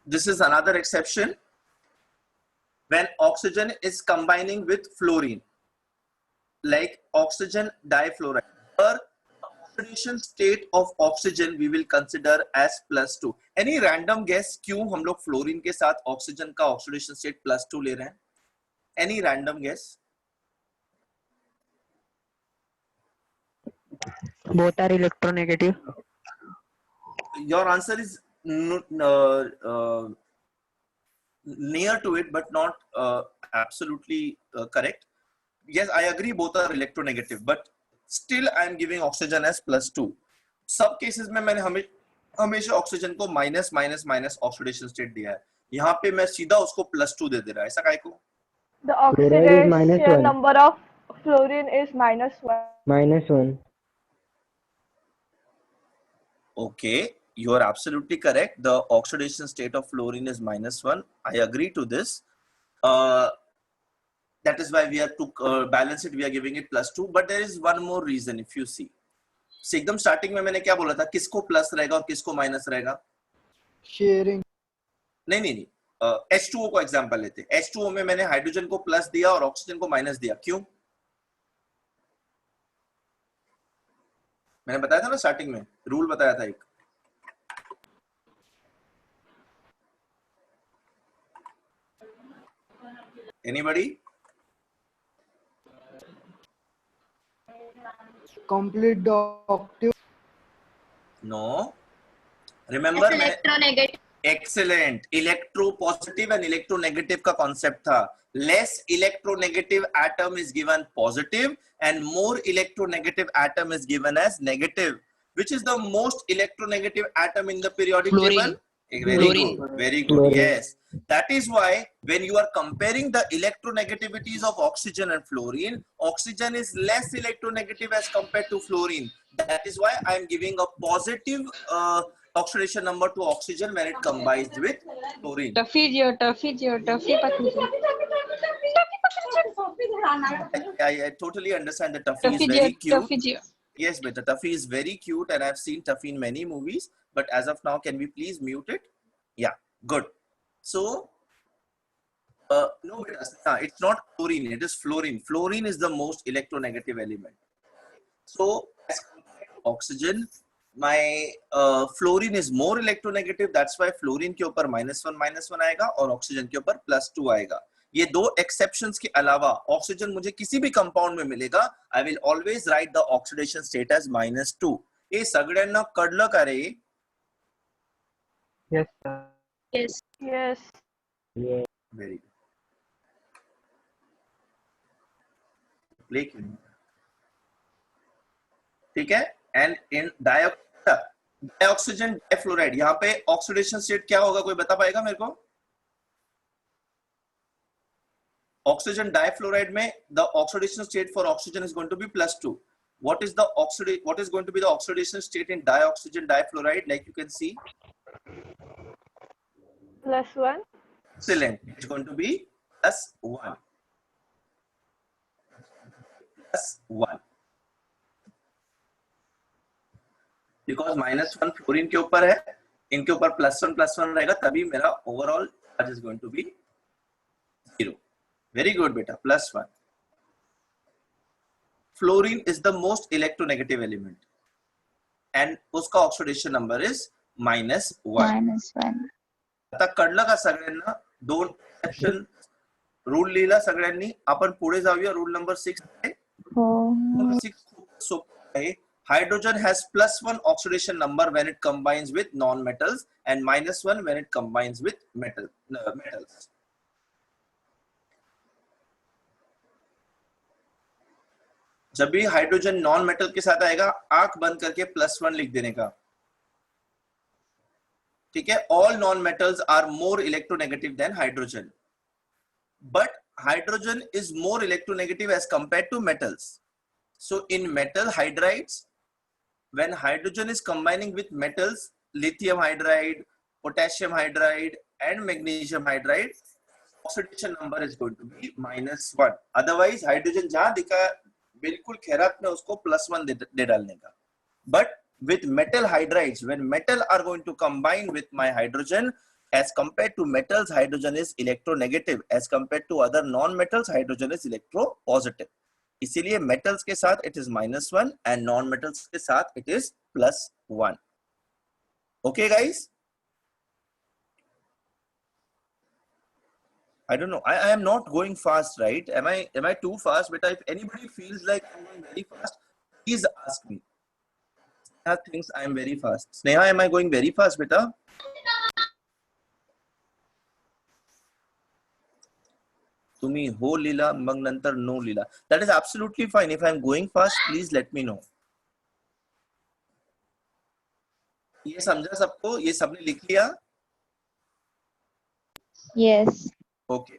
This is another exception when oxygen is combining with fluorine, like oxygen difluoride. Here, oxidation state of oxygen we will consider as +2. Any random guess क्यों हम लोग fluorine के साथ oxygen का oxidation state +2 ले रहे हैं? Any random guess? Both are electronegative. Your answer is near to it, but not absolutely correct. Yes, I agree, both are electronegative, but still I am giving oxygen as +2. सब cases में मैंने हमेशा oxygen को minus oxidation state दिया है. यहाँ पे मैं सीधा उसको +2 दे दे रहा है. ऐसा काहे को? The Fluoride is oxidation -1. number of fluorine is -1. -1. Okay, you are absolutely correct. The oxidation state of fluorine is -1. I agree to this. That is why we have to balance it. We are giving it +2. But there is one more reason. If you see, so एकदम starting में मैंने क्या बोला था? किसको plus रहेगा और किसको माइनस रहेगा? Sharing. नहीं. H2O को एग्जांपल लेते. H2O में मैंने हाइड्रोजन को प्लस दिया और ऑक्सीजन को माइनस दिया. क्यों? मैंने बताया था ना स्टार्टिंग में, रूल बताया था एक. Anybody? Complete the octave. No. Remember, electronegative. Excellent. Electropositive and electronegative का concept था. Less electronegative atom is given positive and more electronegative atom is given as negative. Which is the most electronegative atom in the periodic table? Very good. Yes. That is why when you are comparing the electronegativities of oxygen and fluorine, oxygen is less electronegative as compared to fluorine. That is why I am giving a positive oxidation number to oxygen when it combines with fluorine. Tuffy I totally understand that Tuffy is very cute. Yes, but Tuffy is very cute and I've seen Tuffy in many movies. But as of now, can we please mute it? Yeah, good. So, no, it's not chlorine, it is fluorine. Fluorine is the most electronegative element. So, as compared to oxygen, my fluorine is more electronegative. That's why fluorine के ऊपर -1 आएगा और oxygen के ऊपर +2 आएगा. ये दो exceptions के अलावा ऑक्सीजन मुझे किसी भी कंपाउंड में मिलेगा, I will always write the oxidation state as -2. ये सगळ्यांना कळलं का रे? Yes, sir. Yes. Yes. Yes. Very good. Play क्यों नहीं? ठीक है. एंड इन डाइऑक्सीजन डाइफ्लोराइड, यहाँ पे ऑक्सीडेशन स्टेट क्या होगा, कोई बता पाएगा मेरे को? ऑक्सीजन डाइफ्लोराइड में the oxidation state for oxygen is going to be +2. What is going to be the oxidation state in dioxygen difluoride? Like you can see, +1. excellent. It's going to be +1. +1. Because -1 fluorine के ऊपर है, इनके ऊपर +1 रहेगा, तभी मेरा overall charge is going to be 0. Very good, beta. +1. Fluorine is the most electronegative element, and उसका oxidation number is -1. -1. आता कळलं का सगळ्यांना? 2 exception रूल लिहिला सगळ्यांनी. आपण पुढे जाऊया. रूल नंबर 6 आहे. हो. Number 6 सोपं आहे. Hydrogen has +1 oxidation number when it combines with non-metals and -1 when it combines with metals. जब भी हाइड्रोजन नॉन मेटल के साथ आएगा, आंख बंद करके +1 लिख देने का. ठीक है. All non metals are more electronegative than hydrogen, but hydrogen is more electronegative as compared to metals. So in metal hydrides, when hydrogen is combining with metals, lithium hydride, potassium hydride and magnesium hydride, oxidation number is going to be -1. otherwise hydrogen जहां दिखा बिल्कुल खैरात में उसको +1 दे डालने का. but with metal hydrides, when metal are going to combine with my hydrogen, as compared to metals, hydrogen is electronegative. as compared to other non metals, hydrogen is electropositive. इसीलिए metals के साथ it is -1 and non metals के साथ it is +1. okay guys, I don't know, I am not going fast, right? Am I too fast? But if anybody feels like I'm going very fast, please ask me. Sneha thinks I am very fast. Sneha, am I going very fast, beta? तुम्ही हो लीला, मग नंतर no Leela. That is absolutely fine. If I am going fast, please let me know. ये समझा सबको? ये सबने लिख लिया? Yes. Okay.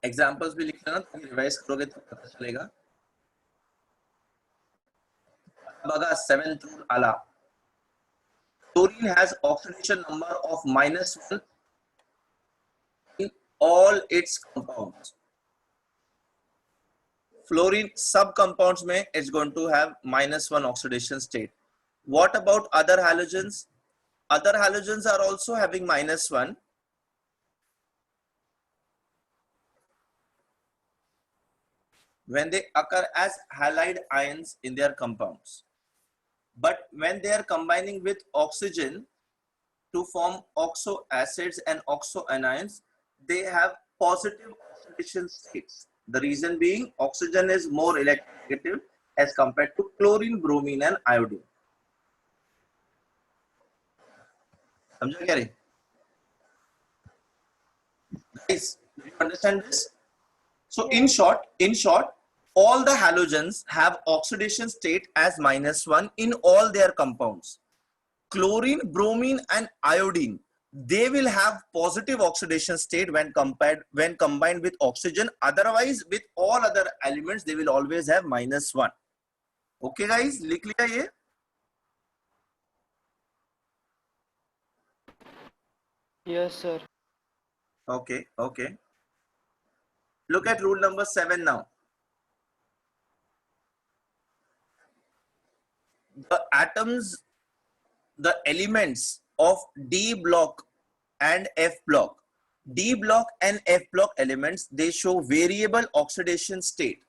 एग्जाम्पल्स भी लिख लेना, ताकि रिवाइज करोगे तो पता चलेगा. बघा 7th रूल आला. Fluorine has oxidation number of -1 in all its compounds. Fluorine sub compounds में is going to have -1 oxidation state. What about other halogens? Other halogens are also having -1. when they occur as halide ions in their compounds. But when they are combining with oxygen to form oxo acids and oxo anions, they have positive oxidation states. The reason being, oxygen is more electronegative as compared to chlorine, bromine and iodine. समझा क्या रे? Guys, do you understand this? So in short, all the halogens have oxidation state as -1 in all their compounds. Chlorine, bromine and iodine, they will have positive oxidation state when combined with oxygen. Otherwise, with all other elements, they will always have -1. Okay guys, लिख लिया ये? Yes, sir. Okay. Look at rule number 7 now. The elements of D block and F block. D block and F block elements, they show variable oxidation state.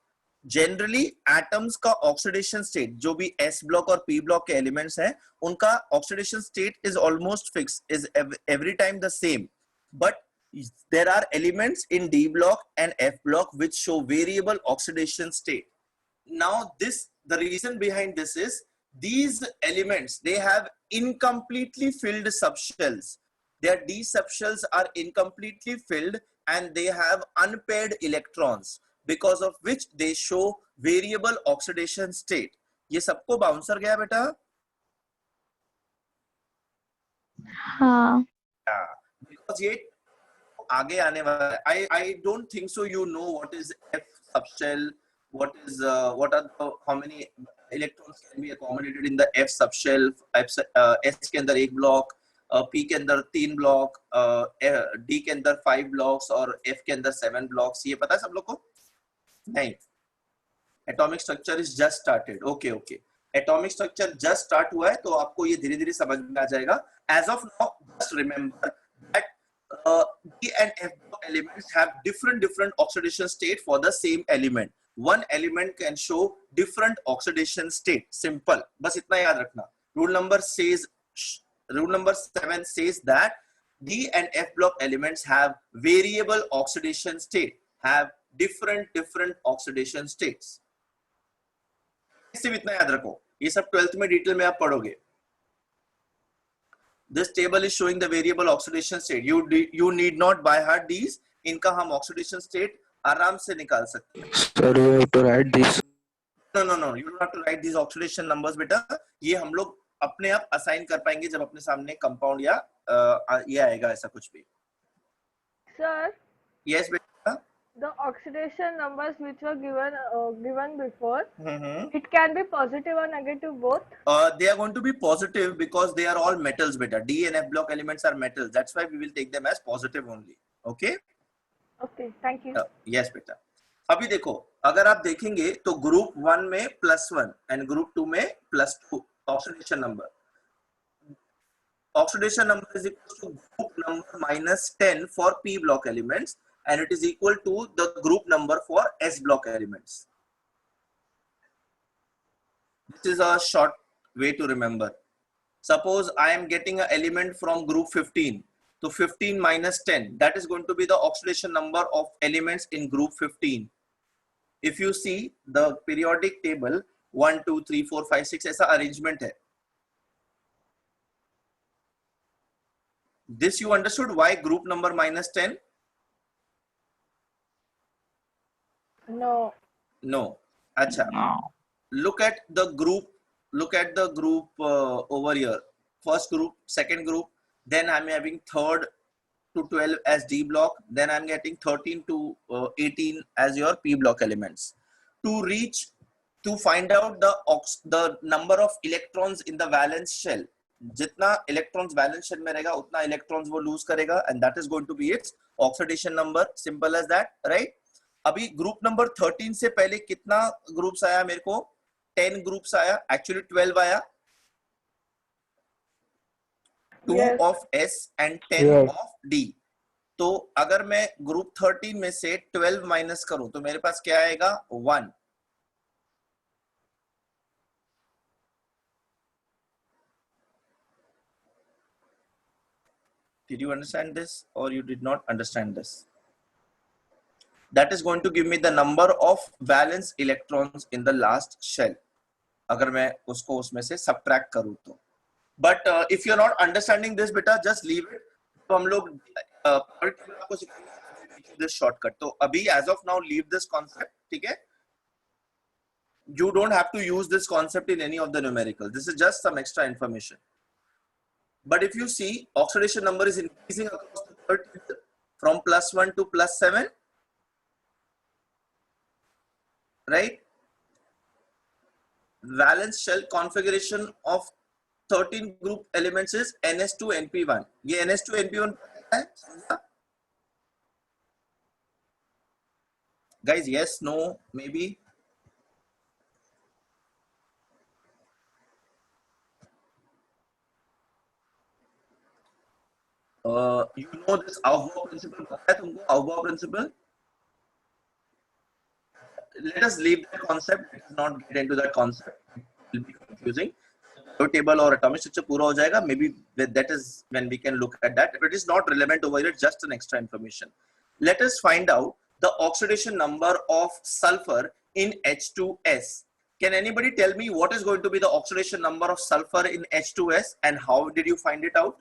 Generally, atoms का oxidation state, जो भी S block और P block के elements हैं, उनका oxidation state is almost fixed, is every time the same. But there are elements in D block and F block which show variable oxidation state. Now the reason behind this is these elements, they have incompletely filled subshells. Their d subshells are incompletely filled and they have unpaired electrons, because of which they show variable oxidation state. ये सबको bouncer गया बेटा? हाँ. Because ये आगे आने वाला है. I don't think so you know what is F subshell, what are how many electrons can be accommodated in the F subshell. S के अंदर एक ब्लॉक, P के अंदर 3 ब्लॉक, D के अंदर 5 ब्लॉक्स और F के अंदर 7 ब्लॉक्स. ये पता है सब लोग को? नहीं. Atomic structure is just started. Okay. Atomic structure just start हुआ है, तो आपको ये धीरे धीरे समझ में आ जाएगा. As of now, just remember that D and F block elements have different oxidation state for the same element. One element can show different oxidation state. Simple. बस इतना याद रखना. Rule number 7 says that D and F block elements have variable oxidation state, have different oxidation states. सिर्फ इतना याद रखो. ये सब 12th में डिटेल में आप पढ़ोगे. This table is showing the variable oxidation state. You need not by heart these. इनका हम oxidation state आराम से निकाल सकते हैं. Sir, you have to write this. No. You don't have to write these oxidation numbers, बेटा. ये हम लोग अपने आप असाइन कर पाएंगे जब अपने सामने कंपाउंड या ये आएगा ऐसा कुछ भी. Sir, Yes, बेटा. the oxidation numbers which were given before, it can be positive or negative both. They are going to be positive because they are all metals, beta. D and F block elements are metals. That's why we will take them as positive only. Okay? Okay, thank you. Yes, beta. अभी देखो, अगर आप देखेंगे तो group 1 में +1 and group 2 में +2 oxidation number. Oxidation number is equal to group number -10 for P block elements, and it is equal to the group number for S block elements. This is a short way to remember. Suppose I am getting an element from group 15. So 15 minus 10, that is going to be the oxidation number of elements in group 15. If you see the periodic table, 1, 2, 3, 4, 5, 6 ऐसा arrangement है. This you understood why group number -10? No. No. Acha. No. Look at the group over here. First group, second group, then I'm having 3rd to 12 as D block, then I'm getting 13 to 18 as your P block elements. To find out the number of electrons in the valence shell, जितना electrons valence shell में रहेगा उतना electrons वो lose करेगा, and that is going to be its oxidation number. Simple as that, right? अभी group number 13 से पहले कितना ग्रुप्स आया मेरे को? 10 ग्रुप्स आया, एक्चुअली 12 आया. 2 of S and 10 of D. तो अगर मैं ग्रुप 13 में से 12 माइनस करूं तो मेरे पास क्या आएगा? 1. Did you understand this or you did not understand this? That is going to give me the number of valence electrons in the last shell. अगर मैं उसको उसमें से subtract करूँ तो. But if you're not understanding this, beta, just leave it. तो हम लोग आपको सिखाएंगे this shortcut. तो अभी as of now leave this concept, ठीक है? You don't have to use this concept in any of the numericals. This is just some extra information. But if you see, oxidation number is increasing across the third from +1 to +7. Right? Valence shell configuration of 13 group elements is NS2 NP1. ये NS2 NP1 है? Guys, yes, no, maybe. You know this Aufbau principle? पता है तुमको Aufbau principle? Let us leave that concept. Let's not get into that concept. It will be confusing. Table or atomic structure पूरा हो जाएगा. Maybe that is when we can look at that. But it is not relevant over here. Just an extra information. Let us find out the oxidation number of sulfur in H2S. Can anybody tell me what is going to be the oxidation number of sulfur in H2S and how did you find it out?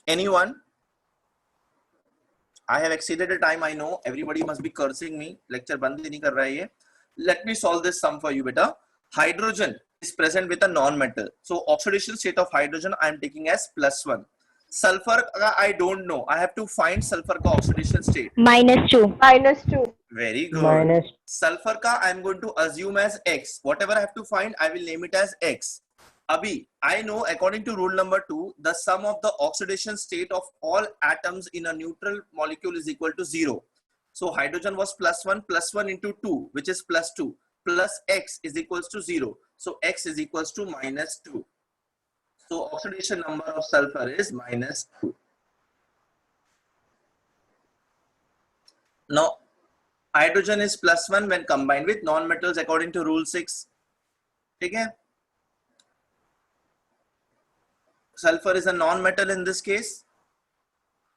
Anyone? I have exceeded the time. I know everybody must be cursing me. Lecture band nahi kar raha hai ye. Let me solve this sum for you, beta. Hydrogen is present with a non-metal. So oxidation state of hydrogen I am taking as +1. Sulfur I don't know. I have to find sulfur ka oxidation state. -2. -2. Very good. minus Sulfur ka I am going to assume as X. Whatever I have to find, I will name it as X. Abhi, I know according to rule number 2, the sum of the oxidation state of all atoms in a neutral molecule is equal to 0. So hydrogen was +1 into 2, which is +2, plus X is equals to 0. So X is equals to -2. So oxidation number of sulfur is -2. Now, hydrogen is +1 when combined with non-metals according to rule 6. Okay? Sulfur is a non-metal in this case.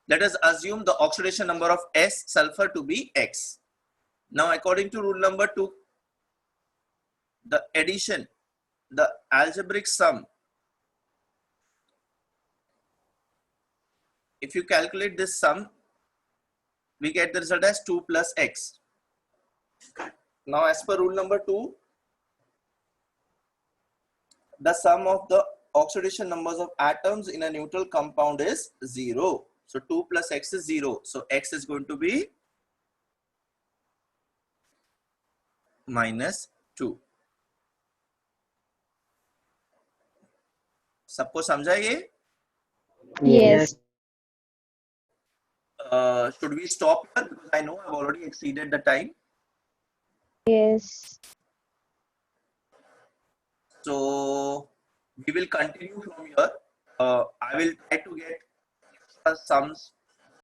Let us assume the oxidation number of S sulfur to be X. Now, according to rule number 2, the addition, the algebraic sum, if you calculate this sum, we get the result as 2 plus X. Now, as per rule number 2, the sum of the oxidation numbers of atoms in a neutral compound is 0. So 2 plus X is 0. So X is going to be -2. सबको समझा ये? Yes. Should we stop here because I know I've already exceeded the time. Yes. So we will continue from here. I will try to get sums